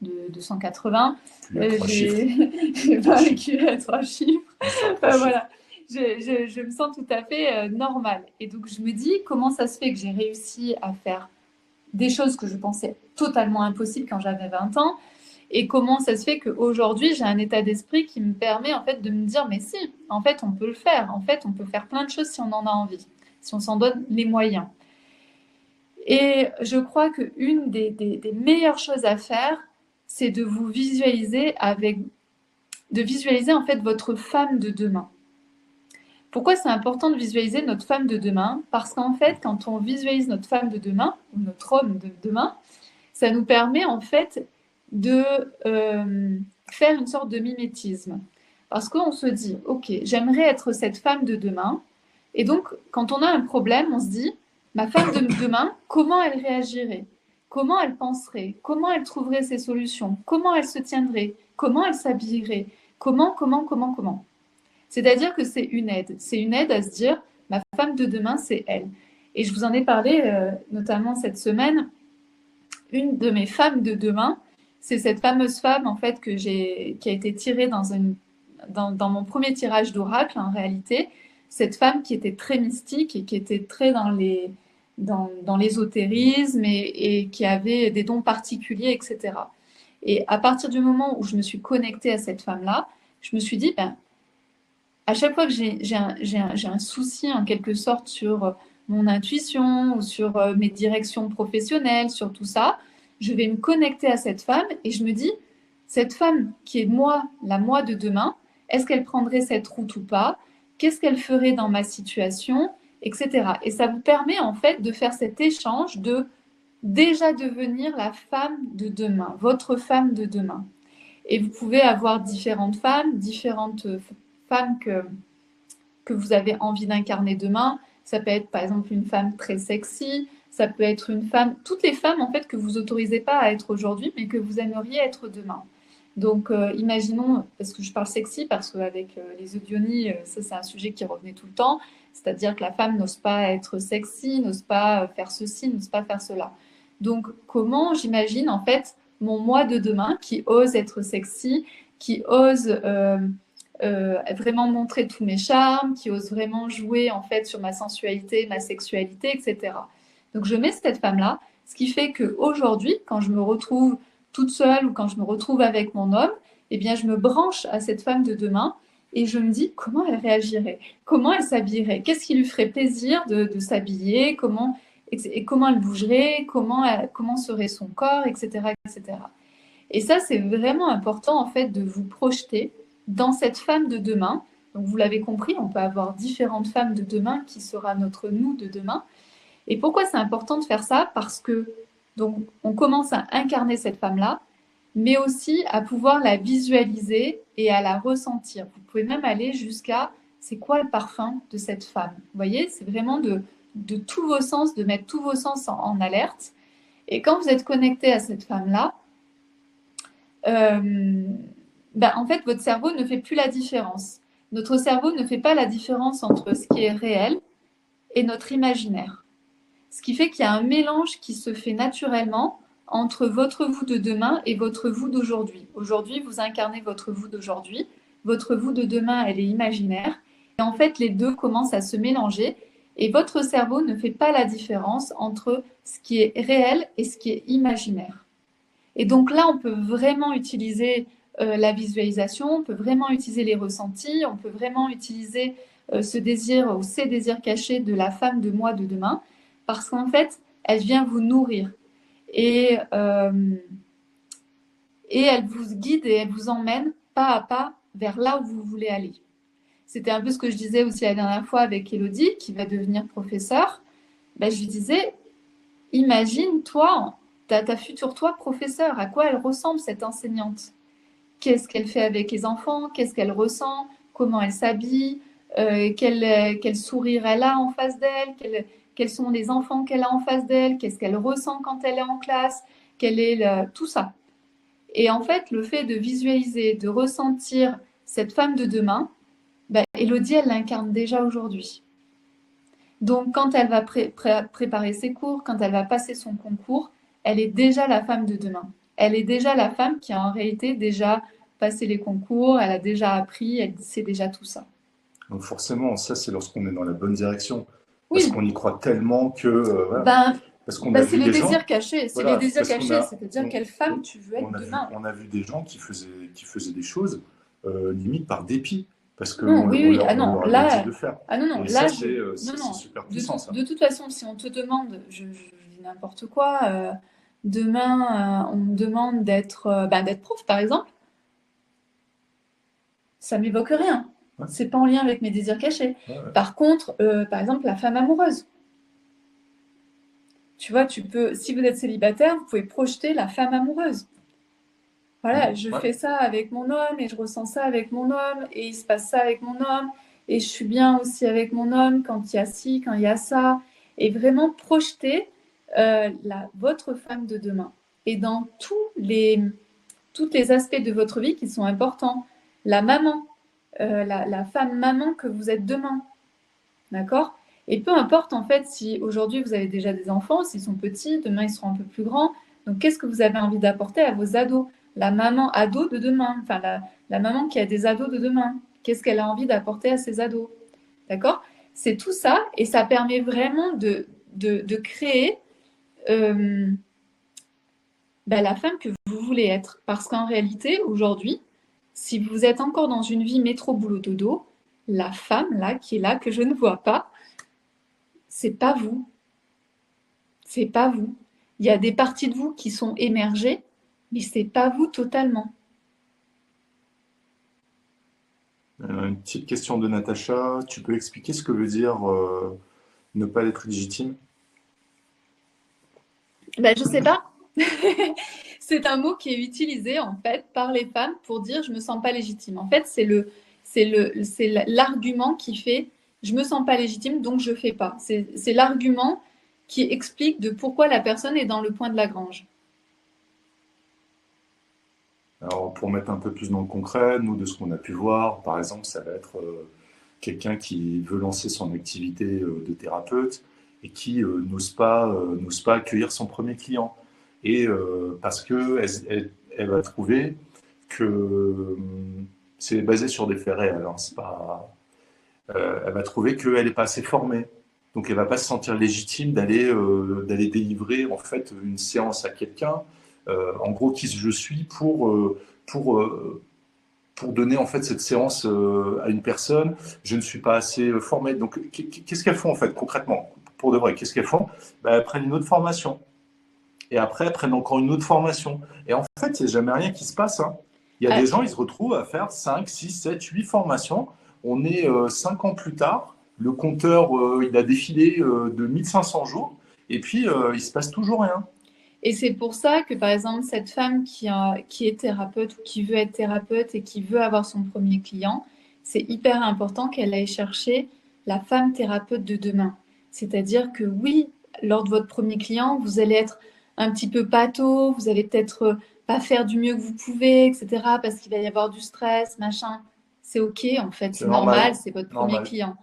de 180. J'ai pas un QI à 3 chiffres. Voilà. Je me sens tout à fait normale. Et donc, je me dis, comment ça se fait que j'ai réussi à faire des choses que je pensais totalement impossibles quand j'avais 20 ans? Et comment ça se fait qu'aujourd'hui, j'ai un état d'esprit qui me permet en fait de me dire, mais si, en fait, on peut le faire. En fait, on peut faire plein de choses si on en a envie, si on s'en donne les moyens. Et je crois qu'une des meilleures choses à faire, c'est de vous visualiser en fait votre femme de demain. Pourquoi c'est important de visualiser notre femme de demain? Parce qu'en fait, quand on visualise notre femme de demain, ou notre homme de demain, ça nous permet en fait de faire une sorte de mimétisme. Parce qu'on se dit, ok, j'aimerais être cette femme de demain. Et donc, quand on a un problème, on se dit, ma femme de demain, comment elle réagirait? Comment elle penserait? Comment elle trouverait ses solutions? Comment elle se tiendrait? Comment elle s'habillerait? Comment? C'est-à-dire que c'est une aide. C'est une aide à se dire, ma femme de demain, c'est elle. Et je vous en ai parlé notamment cette semaine. Une de mes femmes de demain, c'est cette fameuse femme en fait qui a été tirée dans mon premier tirage d'oracle en réalité. Cette femme qui était très mystique et qui était très dans l'ésotérisme et qui avait des dons particuliers, etc. Et à partir du moment où je me suis connectée à cette femme-là, je me suis dit, ben, à chaque fois que j'ai un souci en quelque sorte sur mon intuition ou sur mes directions professionnelles, sur tout ça, je vais me connecter à cette femme et je me dis, cette femme qui est moi, la moi de demain, est-ce qu'elle prendrait cette route ou pas? Qu'est-ce qu'elle ferait dans ma situation? Etc. Et ça vous permet en fait de faire cet échange de déjà devenir la femme de demain, votre femme de demain. Et vous pouvez avoir différentes femmes que vous avez envie d'incarner demain. Ça peut être par exemple une femme très sexy, ça peut être une femme, toutes les femmes en fait que vous autorisez pas à être aujourd'hui, mais que vous aimeriez être demain. Donc imaginons, parce que je parle sexy, parce qu'avec les Odioni, ça c'est un sujet qui revenait tout le temps, c'est-à-dire que la femme n'ose pas être sexy, n'ose pas faire ceci, n'ose pas faire cela. Donc comment j'imagine en fait mon moi de demain qui ose être sexy, qui ose vraiment montrer tous mes charmes, qui ose vraiment jouer en fait sur ma sensualité, ma sexualité, etc. Donc je mets cette femme-là, ce qui fait qu'aujourd'hui, quand je me retrouve toute seule ou quand je me retrouve avec mon homme, eh bien je me branche à cette femme de demain et je me dis comment elle réagirait, comment elle s'habillerait, qu'est-ce qui lui ferait plaisir de s'habiller, et comment elle bougerait, comment serait son corps, etc., etc. Et ça, c'est vraiment important en fait de vous projeter dans cette femme de demain. Donc vous l'avez compris, on peut avoir différentes femmes de demain qui sera notre nous de demain. Et pourquoi c'est important de faire ça? Parce que donc on commence à incarner cette femme-là, mais aussi à pouvoir la visualiser et à la ressentir. Vous pouvez même aller jusqu'à c'est quoi le parfum de cette femme? Vous voyez, c'est vraiment de tous vos sens, de mettre tous vos sens en alerte. Et quand vous êtes connecté à cette femme-là, en fait, votre cerveau ne fait plus la différence. Notre cerveau ne fait pas la différence entre ce qui est réel et notre imaginaire. Ce qui fait qu'il y a un mélange qui se fait naturellement entre votre vous de demain et votre vous d'aujourd'hui. Aujourd'hui, vous incarnez votre vous d'aujourd'hui. Votre vous de demain, elle est imaginaire. Et en fait, les deux commencent à se mélanger. Et votre cerveau ne fait pas la différence entre ce qui est réel et ce qui est imaginaire. Et donc là, on peut vraiment utiliser la visualisation, on peut vraiment utiliser les ressentis, on peut vraiment utiliser ce désir ou ces désirs cachés de la femme de moi de demain, parce qu'en fait, elle vient vous nourrir. Et, et elle vous guide et elle vous emmène pas à pas vers là où vous voulez aller. C'était un peu ce que je disais aussi la dernière fois avec Elodie, qui va devenir professeure. Je lui disais, imagine toi, ta future toi professeur, à quoi elle ressemble cette enseignante? Qu'est-ce qu'elle fait avec les enfants? Qu'est-ce qu'elle ressent? Comment elle s'habille? Quel sourire elle a en face d'elle? Quels sont les enfants qu'elle a en face d'elle? Qu'est-ce qu'elle ressent quand elle est en classe? Tout ça. Et en fait, le fait de visualiser, de ressentir cette femme de demain, Elodie, elle l'incarne déjà aujourd'hui. Donc, quand elle va préparer ses cours, quand elle va passer son concours, elle est déjà la femme de demain. Elle est déjà la femme qui a en réalité déjà passé les concours, elle a déjà appris, elle sait déjà tout ça. Donc forcément, ça c'est lorsqu'on est dans la bonne direction. Parce Oui, qu'on y croit tellement que... voilà. ben, Parce qu'on a c'est vu les des gens... désirs cachés. C'est Voilà, les désirs parce qu'on cachés, a, c'est-à-dire quelle femme tu veux être demain. on a vu des gens qui faisaient des choses limite par dépit. Parce Non, qu'on oui, oui. Ah on non, leur avait dit là, de le faire. ah non, non, Et là, ça, c'est non, non. super puissant, ça. De toute façon, si on te demande, je dis n'importe quoi, demain, on me demande d'être prof, par exemple, ça m'évoque rien. Ouais, C'est pas en lien avec mes désirs cachés. ouais, ouais. Par contre, par exemple, la femme amoureuse. Tu vois, si vous êtes célibataire, vous pouvez projeter la femme amoureuse. Voilà, je Ouais. fais ça avec mon homme et je ressens ça avec mon homme et il se passe ça avec mon homme et je suis bien aussi avec mon homme quand il y a ci, quand il y a ça. Et vraiment projeter votre femme de demain. Et dans tous les aspects de votre vie qui sont importants. La maman, la femme maman que vous êtes demain. D'accord? Et peu importe en fait si aujourd'hui vous avez déjà des enfants, s'ils sont petits, demain ils seront un peu plus grands. Donc qu'est-ce que vous avez envie d'apporter à vos ados? La maman ado de demain, enfin la maman qui a des ados de demain, qu'est-ce qu'elle a envie d'apporter à ses ados? D'accord? C'est tout ça et ça permet vraiment de créer la femme que vous voulez être. Parce qu'en réalité, aujourd'hui, si vous êtes encore dans une vie métro-boulot-dodo, la femme là, qui est là, que je ne vois pas, c'est pas vous. C'est pas vous. Il y a des parties de vous qui sont émergées, mais c'est pas vous totalement. Une petite question de Natacha. Tu peux expliquer ce que veut dire ne pas être légitime? Ben, je sais pas. C'est un mot qui est utilisé en fait par les femmes pour dire je me sens pas légitime. En fait, c'est l'argument qui fait je me sens pas légitime donc je fais pas. C'est l'argument qui explique de pourquoi la personne est dans le point de la grange. Alors, pour mettre un peu plus dans le concret, nous, de ce qu'on a pu voir, par exemple, ça va être quelqu'un qui veut lancer son activité de thérapeute et qui n'ose pas accueillir son premier client. Et parce que elle va trouver que c'est basé sur des faits réels, hein, c'est pas, elle va trouver qu'elle n'est pas assez formée. Donc elle va pas se sentir légitime d'aller délivrer en fait une séance à quelqu'un. En gros, qui je suis pour pour donner en fait cette séance à une personne. Je ne suis pas assez formé. Donc qu'est-ce qu'elles font en fait concrètement pour de vrai? Qu'est-ce qu'elles font? Ben, elles prennent une autre formation et après elles prennent encore une autre formation. Et en fait, il n'y a jamais rien qui se passe, hein. Il y a Ah, des gens, ils se retrouvent à faire 5, 6, 7, 8 formations. On est 5 ans plus tard. Le compteur, il a défilé de 1500 jours. Et puis, il se passe toujours rien. et c'est pour ça que, par exemple, cette femme qui est thérapeute ou qui veut être thérapeute et qui veut avoir son premier client, c'est hyper important qu'elle aille chercher la femme thérapeute de demain. C'est-à-dire que oui, lors de votre premier client, vous allez être un petit peu pâteau, vous allez peut-être pas faire du mieux que vous pouvez, etc., parce qu'il va y avoir du stress, machin. C'est OK, en fait, C'est c'est normal, normal. c'est votre premier Normal. client.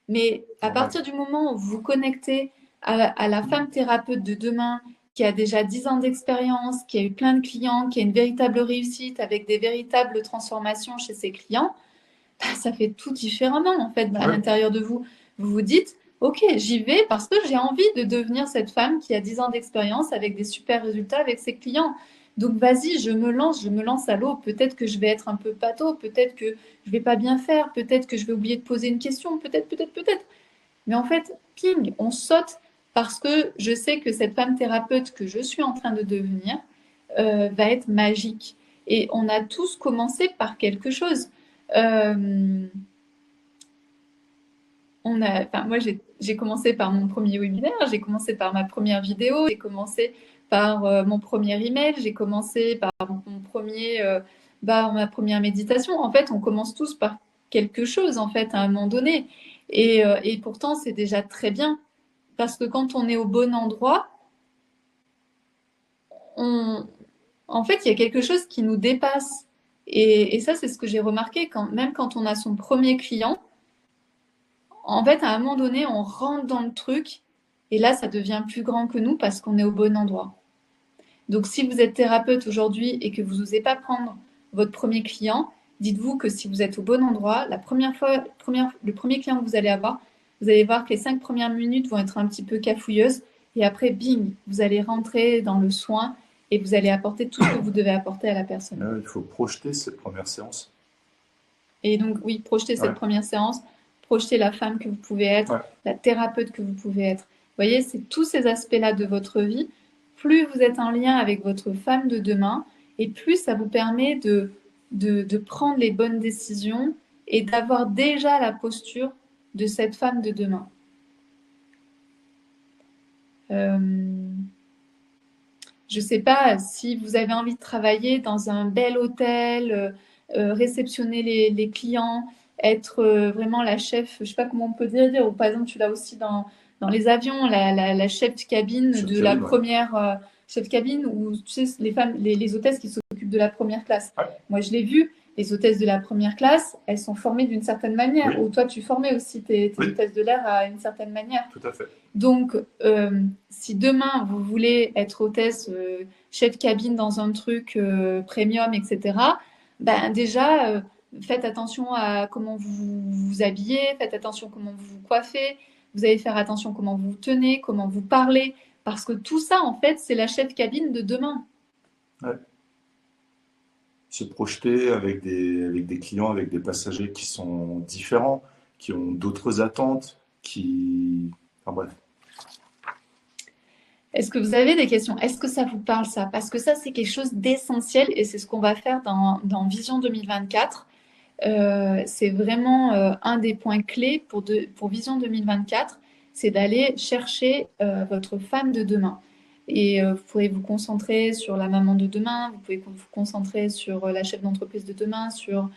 Mais à Normal. partir du moment où vous vous connectez à la femme thérapeute de demain, qui a déjà 10 ans d'expérience, qui a eu plein de clients, qui a une véritable réussite avec des véritables transformations chez ses clients, bah, ça fait tout différemment en fait à Ouais. l'intérieur de vous. Vous vous dites, ok, j'y vais parce que j'ai envie de devenir cette femme qui a 10 ans d'expérience avec des super résultats avec ses clients. Donc vas-y, je me lance à l'eau. Peut-être que je vais être un peu pâteau, peut-être que je vais pas bien faire, peut-être que je vais oublier de poser une question, peut-être. Mais en fait, ping, on saute parce que je sais que cette femme thérapeute que je suis en train de devenir va être magique. Et on a tous commencé par quelque chose. Euh, moi, j'ai commencé par mon premier webinaire, j'ai commencé par ma première vidéo, j'ai commencé par mon premier email, j'ai commencé par ma première méditation. En fait, on commence tous par quelque chose, en fait, à un moment donné. Et pourtant, c'est déjà très bien. Parce que quand on est au bon endroit, on, en fait, il y a quelque chose qui nous dépasse. Et ça, c'est ce que j'ai remarqué, même quand on a son premier client, en fait, à un moment donné, on rentre dans le truc et là, ça devient plus grand que nous parce qu'on est au bon endroit. Donc, si vous êtes thérapeute aujourd'hui et que vous n'osez pas prendre votre premier client, dites-vous que si vous êtes au bon endroit, le premier client que vous allez avoir, vous allez voir que les 5 premières minutes vont être un petit peu cafouilleuses et après, bing, vous allez rentrer dans le soin et vous allez apporter tout ce que vous devez apporter à la personne. Il faut projeter cette première séance. Et donc, oui, projetez Ouais. cette première séance, projetez la femme que vous pouvez être, Ouais. la thérapeute que vous pouvez être. Vous voyez, c'est tous ces aspects-là de votre vie. Plus vous êtes en lien avec votre femme de demain, et plus ça vous permet de prendre les bonnes décisions et d'avoir déjà la posture de cette femme de demain. Je ne sais pas si vous avez envie de travailler dans un bel hôtel, réceptionner les clients, être vraiment la chef, je ne sais pas comment on peut dire, ou par exemple tu l'as aussi dans les avions, la chef de cabine Chef de la cabine, ouais. première chef de cabine, ou tu sais, les femmes, les hôtesses qui s'occupent de la première classe. Ouais. Moi je l'ai vu, les hôtesses de la première classe, elles sont formées d'une certaine manière, Oui. ou toi tu formais aussi tes Oui. hôtesses de l'air à une certaine manière. Tout à fait. Donc, si demain vous voulez être hôtesse, chef cabine dans un truc premium, etc., ben déjà, faites attention à comment vous vous habillez, faites attention comment vous vous coiffez, vous allez faire attention comment vous vous tenez, comment vous parlez, parce que tout ça, en fait, c'est la chef cabine de demain. Ouais. Se projeter avec des clients, avec des passagers qui sont différents, qui ont d'autres attentes, qui... Enfin bref. Est-ce que vous avez des questions? Est-ce que ça vous parle ça? Parce que ça, c'est quelque chose d'essentiel et c'est ce qu'on va faire dans Vision 2024. C'est vraiment un des points clés pour Vision 2024, c'est d'aller chercher votre femme de demain. Et vous pourrez vous concentrer sur la maman de demain, vous pouvez vous concentrer sur la chef d'entreprise de demain, sur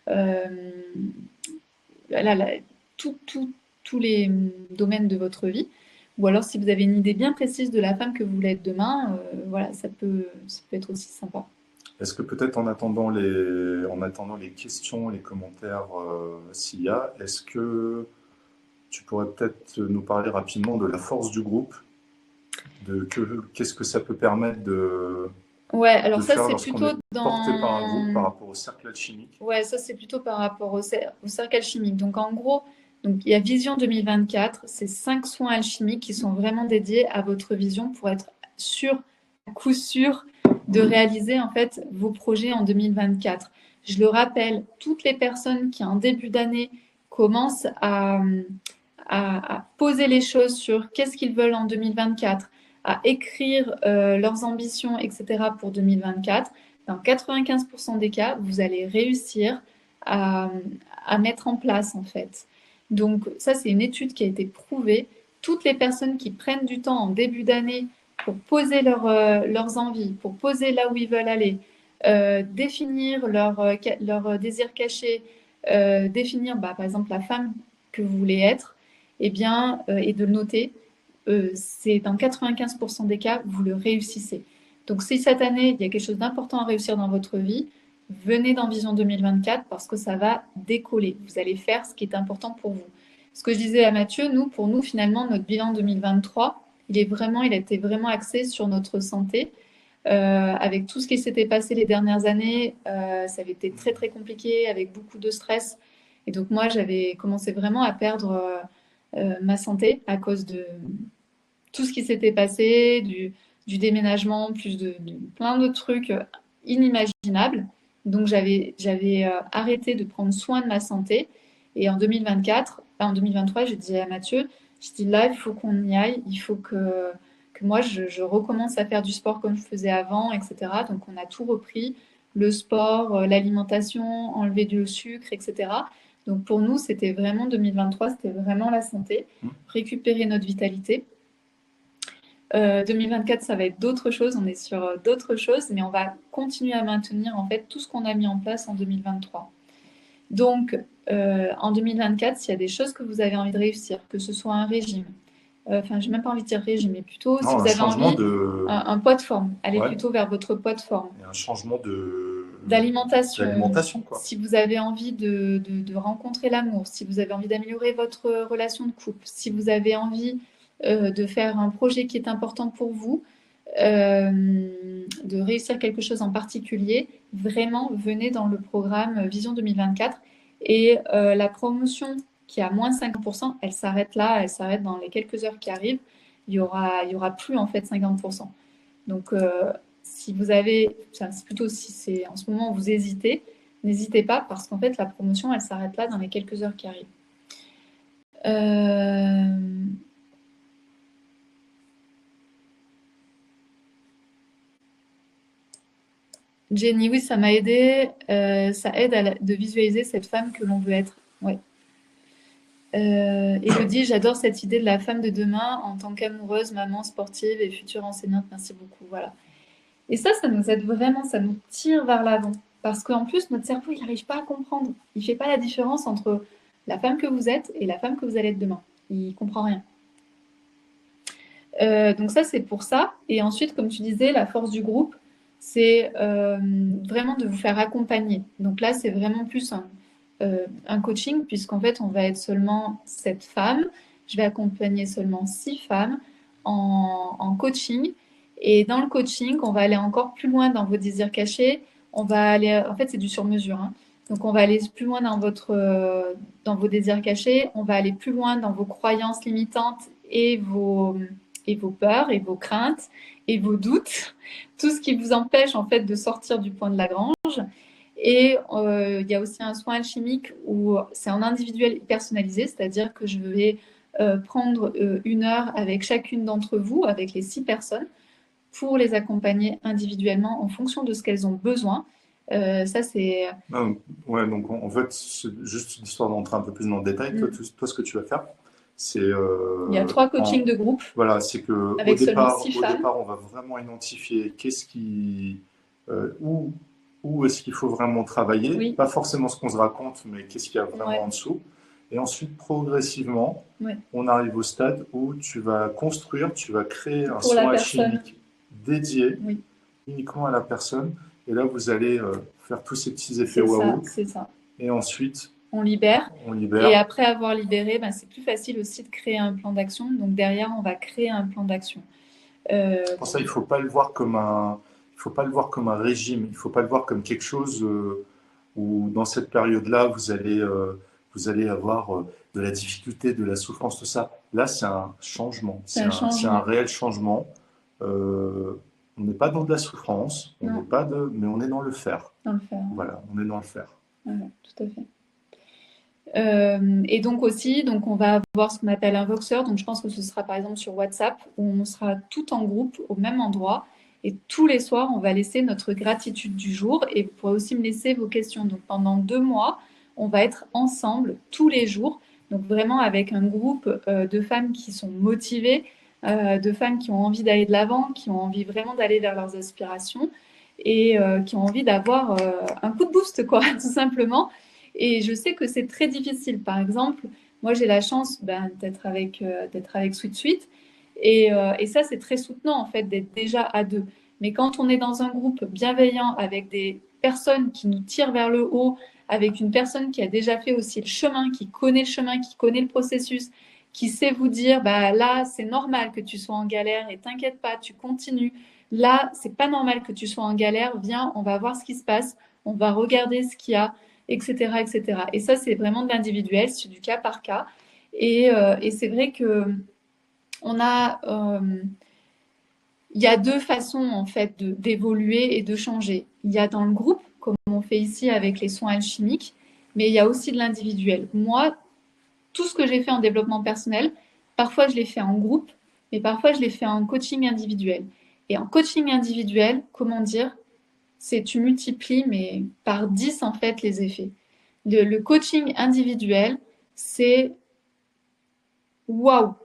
euh, la- la- tous les domaines de votre vie. Ou alors, si vous avez une idée bien précise de la femme que vous voulez être demain, voilà, ça peut être aussi sympa. Est-ce que peut-être en attendant les questions, les commentaires, s'il y a, est-ce que tu pourrais peut-être nous parler rapidement de la force du groupe, qu'est-ce que ça peut permettre Ouais, alors de ça, faire c'est lorsqu'on plutôt est porté par un groupe par dans... rapport au cercle alchimique? Ouais, ça, c'est plutôt par rapport au cercle alchimique. Donc, en gros, donc, il y a Vision 2024, c'est 5 soins alchimiques qui sont vraiment dédiés à votre vision pour être sûr, à coup sûr, de réaliser en fait vos projets en 2024. Je le rappelle, toutes les personnes qui en début d'année commencent à poser les choses sur qu'est-ce qu'ils veulent en 2024, à écrire leurs ambitions, etc. pour 2024, dans 95% des cas, vous allez réussir à, à mettre en place en fait. Donc ça, c'est une étude qui a été prouvée. Toutes les personnes qui prennent du temps en début d'année pour poser leurs envies, pour poser là où ils veulent aller, définir leurs désirs cachés, définir par exemple la femme que vous voulez être, eh bien, et de le noter, c'est dans 95% des cas, vous le réussissez. Donc si cette année, il y a quelque chose d'important à réussir dans votre vie, venez dans Vision 2024 parce que ça va décoller. Vous allez faire ce qui est important pour vous. Ce que je disais à Mathieu, pour nous, finalement, notre bilan 2023, il a été vraiment axé sur notre santé. Avec tout ce qui s'était passé les dernières années, ça avait été très très compliqué, avec beaucoup de stress. Et donc moi, j'avais commencé vraiment à perdre ma santé à cause de tout ce qui s'était passé, du déménagement, plus de plein de trucs inimaginables. Donc j'avais arrêté de prendre soin de ma santé. Et en 2024, en 2023, je disais à Mathieu, je dis là, il faut qu'on y aille, il faut que moi, je recommence à faire du sport comme je faisais avant, etc. Donc on a tout repris, le sport, l'alimentation, enlever du sucre, etc. Donc pour nous, c'était vraiment 2023, c'était vraiment la santé, récupérer notre vitalité. 2024, ça va être d'autres choses, on est sur d'autres choses, mais on va continuer à maintenir en fait tout ce qu'on a mis en place en 2023. Donc, en 2024, s'il y a des choses que vous avez envie de réussir, que ce soit un régime, enfin, j'ai même pas envie de dire régime, mais plutôt si Non, vous un avez changement envie, de... un poids de forme, allez Ouais, plutôt vers votre poids de forme. et un changement D'alimentation, d'alimentation, quoi. si vous avez envie de rencontrer l'amour, si vous avez envie d'améliorer votre relation de couple, si vous avez envie de faire un projet qui est important pour vous, de réussir quelque chose en particulier, vraiment venez dans le programme Vision 2024. Et la promotion qui a moins 50%, elle s'arrête là, elle s'arrête dans les quelques heures qui arrivent. Il y aura plus en fait 50%. Donc si vous avez, c'est plutôt si c'est en ce moment vous hésitez, n'hésitez pas parce qu'en fait la promotion elle s'arrête là dans les quelques heures qui arrivent. Euh, Jenny, oui, ça m'a aidé. Ça aide de visualiser cette femme que l'on veut être. Ouais. Élodie, j'adore cette idée de la femme de demain en tant qu'amoureuse, maman, sportive et future enseignante. Merci beaucoup. Voilà. Et ça nous aide vraiment, ça nous tire vers l'avant. Parce qu'en plus, notre cerveau, il n'arrive pas à comprendre. Il ne fait pas la différence entre la femme que vous êtes et la femme que vous allez être demain. Il ne comprend rien. Donc ça, c'est pour ça. Et ensuite, comme tu disais, la force du groupe, c'est vraiment de vous faire accompagner. Donc là, c'est vraiment plus un coaching, puisqu'en fait, on va être seulement 7 femmes. Je vais accompagner seulement 6 femmes en coaching. Et dans le coaching, on va aller encore plus loin dans vos désirs cachés. On va aller, en fait, c'est du sur-mesure, hein. Donc, on va aller plus loin dans vos désirs cachés. On va aller plus loin dans vos croyances limitantes et vos peurs et vos craintes et vos doutes, tout ce qui vous empêche en fait de sortir du point de Lagrange. Et il y a aussi un soin alchimique où c'est en individuel et personnalisé, c'est-à-dire que je vais prendre 1 heure avec chacune d'entre vous, avec les 6 personnes, pour les accompagner individuellement en fonction de ce qu'elles ont besoin. Ça, c'est... Ouais, donc en fait, c'est juste l'histoire d'entrer un peu plus dans le détail. Toi, ce que tu vas faire, c'est Il y a 3 coachings de groupe. Voilà, c'est que avec seulement 6 femmes. Au départ, on va vraiment identifier où est-ce qu'il faut vraiment travailler, Oui. pas forcément ce qu'on se raconte, mais qu'est-ce qu'il y a vraiment en dessous. Et ensuite, progressivement, on arrive au stade où tu vas construire, tu vas créer un soin alchimique dédié uniquement à la personne. Et là, vous allez faire tous ces petits effets waouh. C'est ça. Et ensuite, on libère. Et après avoir libéré, c'est plus facile aussi de créer un plan d'action. Donc derrière, on va créer un plan d'action. Pour ça, il ne faut pas le voir comme un régime. Il ne faut pas le voir comme quelque chose où dans cette période-là, vous allez avoir de la difficulté, de la souffrance, tout ça. Là, c'est un changement. C'est un réel changement. On n'est pas dans de la souffrance, mais on est dans le faire. Dans le faire. Voilà, on est dans le faire. Ouais, tout à fait. Et donc aussi, on va avoir ce qu'on appelle un Voxer. Donc je pense que ce sera par exemple sur WhatsApp où on sera tout en groupe au même endroit. Et tous les soirs, on va laisser notre gratitude du jour. Et vous pourrez aussi me laisser vos questions. Donc pendant 2 mois, on va être ensemble tous les jours. Donc vraiment avec un groupe de femmes qui sont motivées, de femmes qui ont envie d'aller de l'avant, qui ont envie vraiment d'aller vers leurs aspirations et qui ont envie d'avoir un coup de boost, quoi, tout simplement. Et je sais que c'est très difficile. Par exemple, moi, j'ai la chance d'être avec Sweet Sweet. Et ça, c'est très soutenant, en fait, d'être déjà à 2. Mais quand on est dans un groupe bienveillant, avec des personnes qui nous tirent vers le haut, avec une personne qui a déjà fait aussi le chemin, qui connaît le processus, qui sait vous dire, là, c'est normal que tu sois en galère et t'inquiète pas, tu continues. Là, c'est pas normal que tu sois en galère. Viens, on va voir ce qui se passe. On va regarder ce qu'il y a, etc., etc. Et ça, c'est vraiment de l'individuel, c'est du cas par cas. Et c'est vrai que il y a 2 façons en fait d'évoluer et de changer. Il y a dans le groupe, comme on fait ici avec les soins alchimiques, mais il y a aussi de l'individuel. Moi, tout ce que j'ai fait en développement personnel, parfois je l'ai fait en groupe, mais parfois je l'ai fait en coaching individuel. Et en coaching individuel, comment dire, c'est tu multiplies mais par 10 en fait les effets. Le coaching individuel, c'est waouh!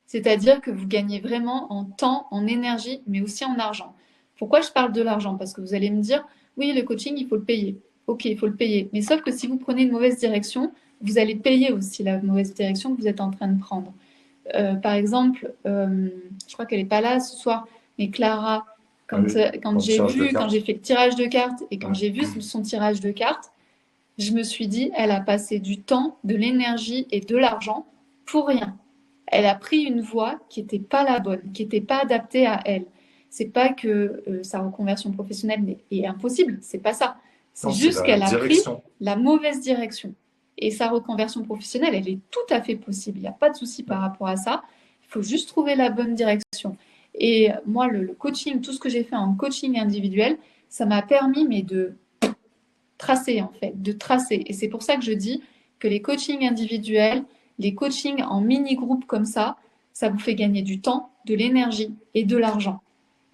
C'est-à-dire que vous gagnez vraiment en temps, en énergie, mais aussi en argent. Pourquoi je parle de l'argent? Parce que vous allez me dire, oui, le coaching, il faut le payer. Ok, il faut le payer. Mais sauf que si vous prenez une mauvaise direction, vous allez payer aussi la mauvaise direction que vous êtes en train de prendre. Par exemple, je crois qu'elle n'est pas là ce soir, mais Clara, quand j'ai fait le tirage de cartes et quand j'ai vu son tirage de cartes, je me suis dit, elle a passé du temps, de l'énergie et de l'argent pour rien. Elle a pris une voie qui n'était pas la bonne, qui n'était pas adaptée à elle. C'est pas que sa reconversion professionnelle est impossible, c'est pas ça. C'est juste qu'elle a pris la mauvaise direction. Et sa reconversion professionnelle, elle est tout à fait possible. Il n'y a pas de souci par rapport à ça. Il faut juste trouver la bonne direction. Et moi, le coaching, tout ce que j'ai fait en coaching individuel, ça m'a permis de tracer en fait, de tracer. Et c'est pour ça que je dis que les coachings individuels, les coachings en mini-groupe comme ça vous fait gagner du temps, de l'énergie et de l'argent.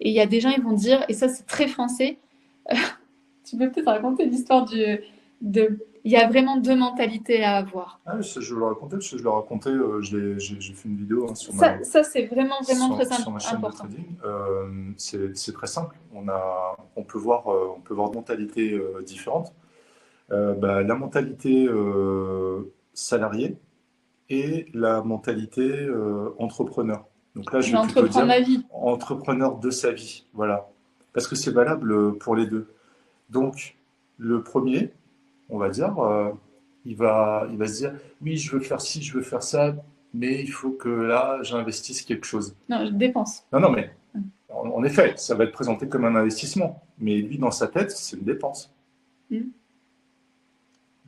Et il y a des gens, ils vont dire, et ça c'est très français, Tu peux peut-être raconter l'histoire Il y a vraiment deux mentalités à avoir. Ah oui, ça, je vais le raconter, parce que je le racontais, j'ai fait une vidéo, hein, Ça c'est vraiment, vraiment très sur ma chaîne de important. trading. C'est très simple. On peut voir deux mentalités différentes. La mentalité salariée et la mentalité entrepreneur. Donc là, Je je vais vais plutôt entreprendre dire ma vie. entrepreneur de sa vie. Voilà. Parce que c'est valable pour les deux. Donc, le premier, on va dire, il va se dire, oui, je veux faire ci, je veux faire ça, mais il faut que là, j'investisse quelque chose. Non, je dépense. Non, non, mais en effet, ça va être présenté comme un investissement. Mais lui, dans sa tête, c'est une dépense. Mm.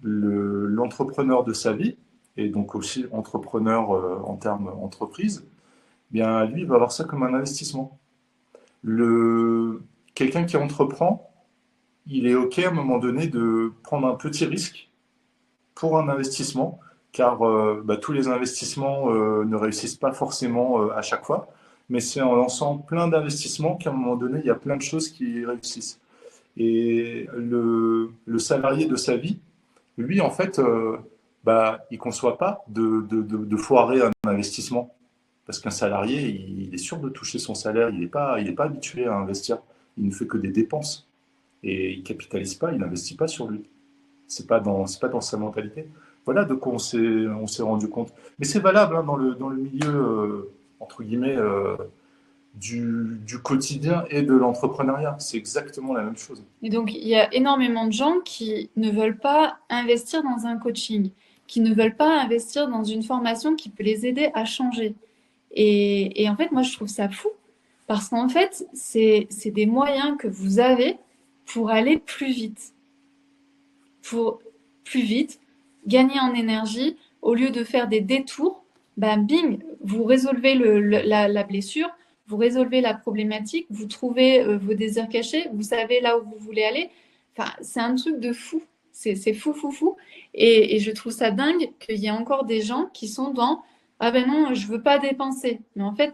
L'entrepreneur de sa vie, et donc aussi entrepreneur en termes entreprise, bien lui, il va voir ça comme un investissement. Quelqu'un qui entreprend, il est OK à un moment donné de prendre un petit risque pour un investissement, car tous les investissements ne réussissent pas forcément à chaque fois, mais c'est en lançant plein d'investissements qu'à un moment donné, il y a plein de choses qui réussissent. Et le salarié de sa vie, lui, en fait, il ne conçoit pas de foirer un investissement. Parce qu'un salarié, il est sûr de toucher son salaire, il est pas habitué à investir. Il ne fait que des dépenses. Et il ne capitalise pas, il n'investit pas sur lui. C'est pas dans sa mentalité. Voilà de quoi on s'est rendu compte. Mais c'est valable hein, dans le milieu, entre guillemets, du quotidien et de l'entrepreneuriat. C'est exactement la même chose. Et donc, il y a énormément de gens qui ne veulent pas investir dans un coaching, qui ne veulent pas investir dans une formation qui peut les aider à changer. Et en fait, moi, je trouve ça fou, parce qu'en fait, c'est des moyens que vous avez pour aller plus vite. Pour plus vite, gagner en énergie, au lieu de faire des détours, ben bing, vous résolvez la blessure, vous résolvez la problématique, vous trouvez vos désirs cachés, vous savez là où vous voulez aller. Enfin, c'est un truc de fou. C'est fou, fou, fou. Et je trouve ça dingue qu'il y ait encore des gens qui sont dans ah ben non, je veux pas dépenser. Mais en fait,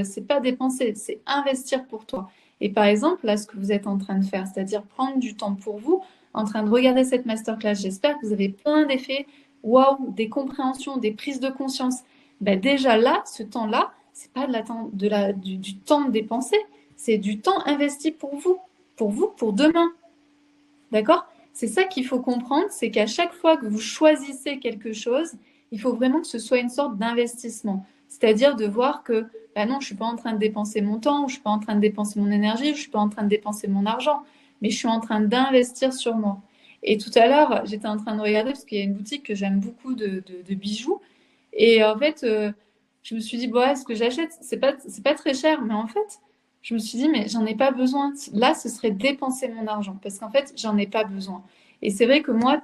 c'est pas dépenser, c'est investir pour toi. Et par exemple, là, ce que vous êtes en train de faire, c'est-à-dire prendre du temps pour vous, en train de regarder cette masterclass. J'espère que vous avez plein d'effets, waouh, des compréhensions, des prises de conscience. Ben déjà là, ce temps-là, c'est pas du temps dépensé, c'est du temps investi pour vous, pour demain. D'accord? C'est ça qu'il faut comprendre, c'est qu'à chaque fois que vous choisissez quelque chose, il faut vraiment que ce soit une sorte d'investissement. C'est-à-dire de voir que, bah non, je ne suis pas en train de dépenser mon temps, ou je ne suis pas en train de dépenser mon énergie, ou je ne suis pas en train de dépenser mon argent, mais je suis en train d'investir sur moi. Et tout à l'heure, j'étais en train de regarder, parce qu'il y a une boutique que j'aime beaucoup de bijoux, et en fait, je me suis dit, bon, ce que j'achète, c'est pas très cher, mais en fait, je me suis dit, mais j'en ai pas besoin. Là, ce serait dépenser mon argent, parce qu'en fait, j'en ai pas besoin. Et c'est vrai que moi,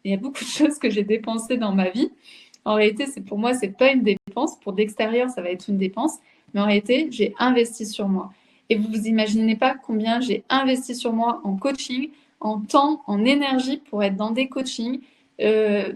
il y a beaucoup de choses que j'ai dépensées dans ma vie. En réalité, pour moi, c'est pas une dépense. Pour l'extérieur, ça va être une dépense. Mais en réalité, j'ai investi sur moi. Et vous vous imaginez pas combien j'ai investi sur moi en coaching, en temps, en énergie pour être dans des coachings, euh,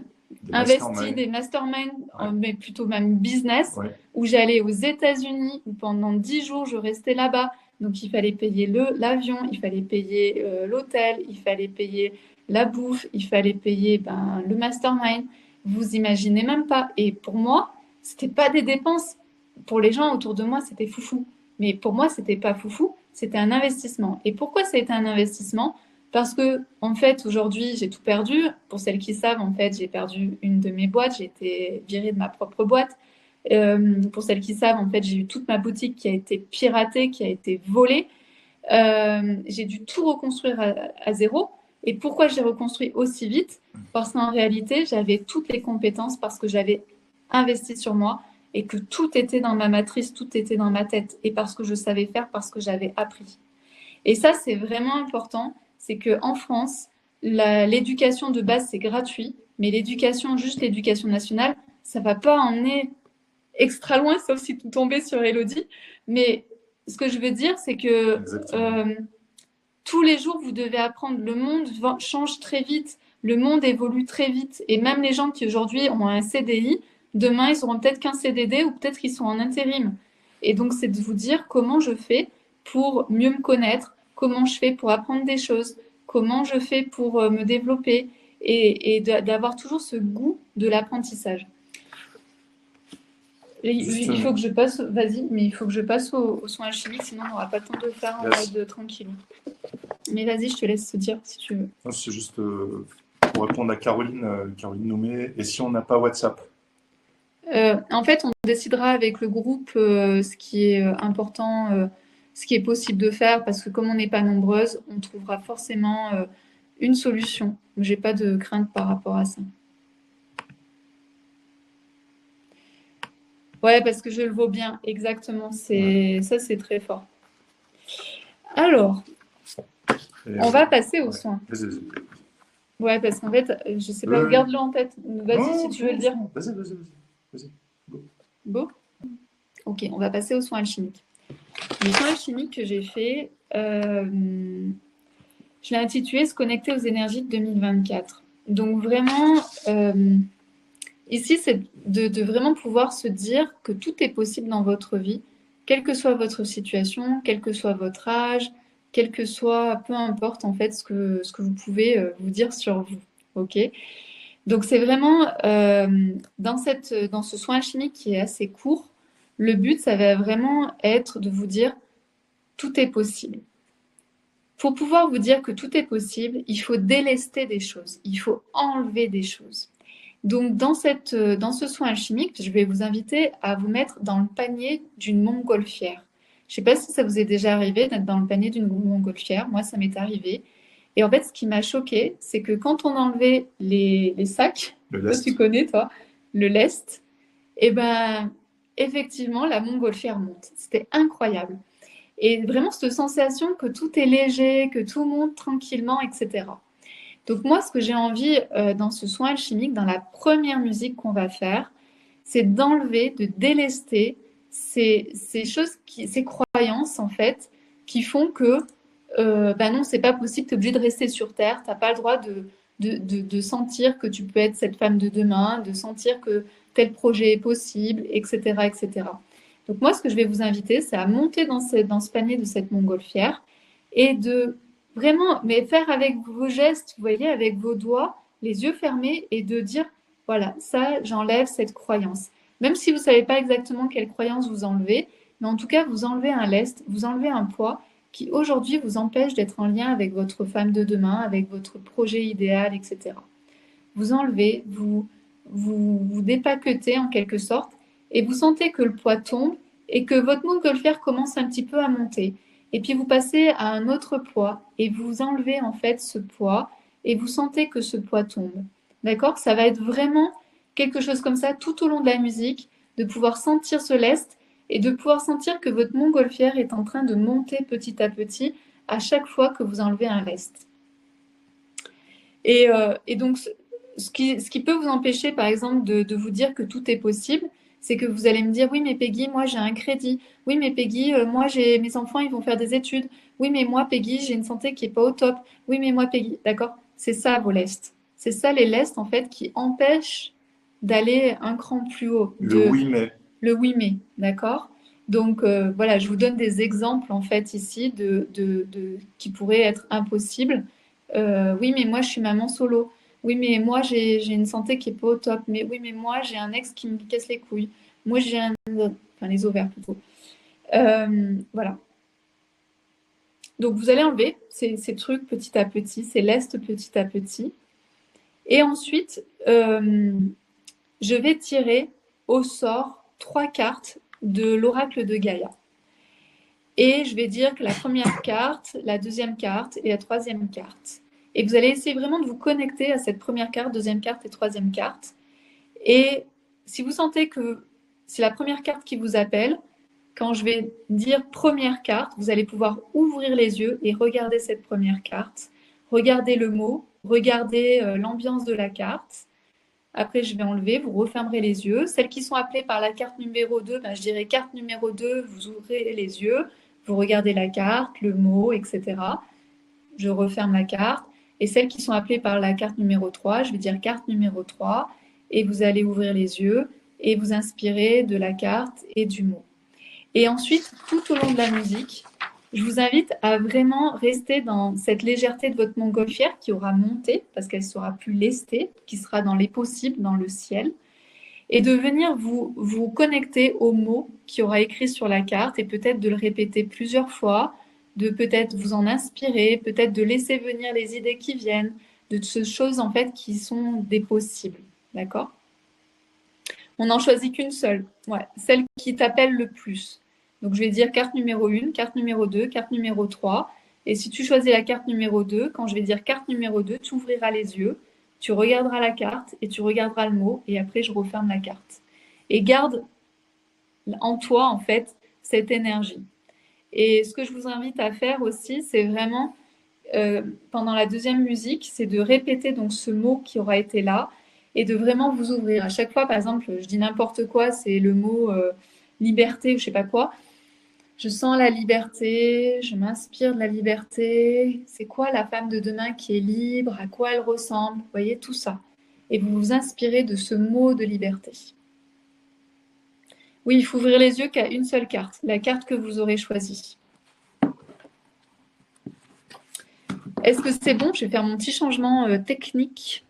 investi des masterminds, ouais. Mais plutôt même business, Ouais. où j'allais aux États-Unis, où pendant 10 jours, je restais là-bas. Donc, il fallait payer l'avion, il fallait payer l'hôtel, il fallait payer la bouffe, il fallait payer le mastermind. Vous imaginez même pas. Et pour moi, c'était pas des dépenses. Pour les gens autour de moi, c'était foufou. Mais pour moi, c'était pas foufou, c'était un investissement. Et pourquoi ça a été un investissement? Parce que, en fait, aujourd'hui, j'ai tout perdu. Pour celles qui savent, en fait, j'ai perdu une de mes boîtes. J'ai été virée de ma propre boîte. Pour celles qui savent, en fait, j'ai eu toute ma boutique qui a été piratée, qui a été volée. J'ai dû tout reconstruire à zéro. Et pourquoi j'ai reconstruit aussi vite? Parce qu'en réalité, j'avais toutes les compétences parce que j'avais investi sur moi et que tout était dans ma matrice, tout était dans ma tête. Et parce que je savais faire, parce que j'avais appris. Et ça, c'est vraiment important. C'est qu'en France, l'éducation de base, c'est gratuit. Mais l'éducation, juste l'éducation nationale, ça ne va pas emmener extra loin, sauf si vous tombez sur Elodie. Mais ce que je veux dire, c'est que tous les jours, vous devez apprendre. Le monde change très vite. Le monde évolue très vite. Et même les gens qui aujourd'hui ont un CDI, demain, ils auront peut-être qu'un CDD ou peut-être qu'ils sont en intérim. Et donc, c'est de vous dire comment je fais pour mieux me connaître, comment je fais pour apprendre des choses, comment je fais pour me développer et d'avoir toujours ce goût de l'apprentissage. Il faut que je passe, vas-y, mais il faut que je passe au soin alchimique, sinon on n'aura pas le temps de le faire en mode tranquille. Mais vas-y, je te laisse te dire si tu veux. Non, c'est juste pour répondre à Caroline Noumé. Et si on n'a pas WhatsApp? En fait, on décidera avec le groupe ce qui est important, ce qui est possible de faire, parce que comme on n'est pas nombreuses, on trouvera forcément une solution. J'ai pas de crainte par rapport à ça. Ouais, parce que je le vaux bien, exactement. Ça, c'est très fort. Alors, on va passer aux soins. Vas-y. Ouais, parce qu'en fait, je sais pas, garde-le en tête. Vas-y, si tu veux le dire. Vas-y. Beau. Ok, on va passer aux soins alchimiques. Les soins alchimiques que j'ai fait, je l'ai intitulé Se connecter aux énergies de 2024. Donc vraiment, ici, c'est de vraiment pouvoir se dire que tout est possible dans votre vie, quelle que soit votre situation, quel que soit votre âge, quel que soit, peu importe en fait ce que vous pouvez vous dire sur vous. Ok. Donc c'est vraiment dans ce soin alchimique qui est assez court, le but, ça va vraiment être de vous dire tout est possible. Pour pouvoir vous dire que tout est possible, il faut délester des choses, il faut enlever des choses. Donc dans ce soin alchimique, je vais vous inviter à vous mettre dans le panier d'une montgolfière. Je ne sais pas si ça vous est déjà arrivé d'être dans le panier d'une montgolfière. Moi, ça m'est arrivé. Et en fait, ce qui m'a choqué, c'est que quand on enlevait les sacs, toi, tu connais, toi, le lest, et ben effectivement, la montgolfière monte. C'était incroyable. Et vraiment cette sensation que tout est léger, que tout monte tranquillement, etc. Donc moi, ce que j'ai envie dans ce soin alchimique, dans la première musique qu'on va faire, c'est d'enlever, de délester ces choses, ces croyances en fait, qui font que ben non, c'est pas possible, tu es obligé de rester sur Terre, tu n'as pas le droit de sentir que tu peux être cette femme de demain, de sentir que tel projet est possible, etc., etc. Donc moi, ce que je vais vous inviter, c'est à monter dans ce panier de cette montgolfière et de vraiment, mais faire avec vos gestes, vous voyez, avec vos doigts, les yeux fermés et de dire, voilà, ça, j'enlève cette croyance. Même si vous ne savez pas exactement quelle croyance vous enlevez, mais en tout cas, vous enlevez un lest, vous enlevez un poids qui aujourd'hui vous empêche d'être en lien avec votre femme de demain, avec votre projet idéal, etc. Vous enlevez, vous dépaquetez en quelque sorte et vous sentez que le poids tombe et que votre montgolfière commence un petit peu à monter. Et puis vous passez à un autre poids et vous enlevez en fait ce poids et vous sentez que ce poids tombe. D'accord? Ça va être vraiment quelque chose comme ça tout au long de la musique, de pouvoir sentir ce lest et de pouvoir sentir que votre montgolfière est en train de monter petit à petit à chaque fois que vous enlevez un lest. Et donc, ce qui peut vous empêcher, par exemple, de vous dire que tout est possible, c'est que vous allez me dire, oui, mais Peggy, moi j'ai un crédit. Oui, mais Peggy, moi mes enfants, ils vont faire des études. Oui, mais moi, Peggy, j'ai une santé qui n'est pas au top. Oui, mais moi, Peggy, d'accord? C'est ça vos lestes. C'est ça les lestes, en fait, qui empêchent d'aller un cran plus haut. Le oui, mais. Le oui, mais, d'accord? Donc voilà, je vous donne des exemples, en fait, ici, qui pourraient être impossibles. Oui, mais moi, je suis maman solo. Oui, mais moi, j'ai une santé qui est pas au top. Mais oui, mais moi, j'ai un ex qui me casse les couilles. Moi, j'ai enfin, les ovaires plutôt. Voilà. Donc, vous allez enlever ces trucs petit à petit, ces lestes petit à petit. Et ensuite, je vais tirer au sort 3 cartes de l'oracle de Gaïa. Et je vais dire que la première carte, la deuxième carte et la troisième carte. Et vous allez essayer vraiment de vous connecter à cette première carte, deuxième carte et troisième carte. Et si vous sentez que c'est la première carte qui vous appelle, quand je vais dire première carte, vous allez pouvoir ouvrir les yeux et regarder cette première carte. Regardez le mot, regardez l'ambiance de la carte. Après, je vais enlever, vous refermerez les yeux. Celles qui sont appelées par la carte numéro 2, ben, je dirais carte numéro 2, vous ouvrez les yeux, vous regardez la carte, le mot, etc. Je referme la carte. Et celles qui sont appelées par la carte numéro 3, je vais dire carte numéro 3, et vous allez ouvrir les yeux et vous inspirer de la carte et du mot. Et ensuite, tout au long de la musique, Je vous invite à vraiment rester dans cette légèreté de votre montgolfière qui aura monté, parce qu'elle sera plus lestée, qui sera dans les possibles, dans le ciel, et de venir vous connecter au mot qui aura écrit sur la carte et peut-être de le répéter plusieurs fois, de peut-être vous en inspirer, peut-être de laisser venir les idées qui viennent, de ces choses en fait qui sont des possibles. D'accord? On n'en choisit qu'une seule, ouais, celle qui t'appelle le plus. Donc je vais dire carte numéro 1, carte numéro 2, carte numéro 3. Et si tu choisis la carte numéro 2, quand je vais dire carte numéro 2, tu ouvriras les yeux, tu regarderas la carte et tu regarderas le mot et après je referme la carte. Et garde en toi en fait cette énergie. Et ce que je vous invite à faire aussi, c'est vraiment pendant la deuxième musique, c'est de répéter donc ce mot qui aura été là et de vraiment vous ouvrir. À chaque fois, par exemple, je dis n'importe quoi, c'est le mot liberté ou je sais pas quoi. Je sens la liberté, je m'inspire de la liberté. C'est quoi la femme de demain qui est libre? À quoi elle ressemble? Vous voyez tout ça. Et vous vous inspirez de ce mot de liberté. Oui, il faut ouvrir les yeux qu'à une seule carte, la carte que vous aurez choisie. Est-ce que c'est bon? Je vais faire mon petit changement technique.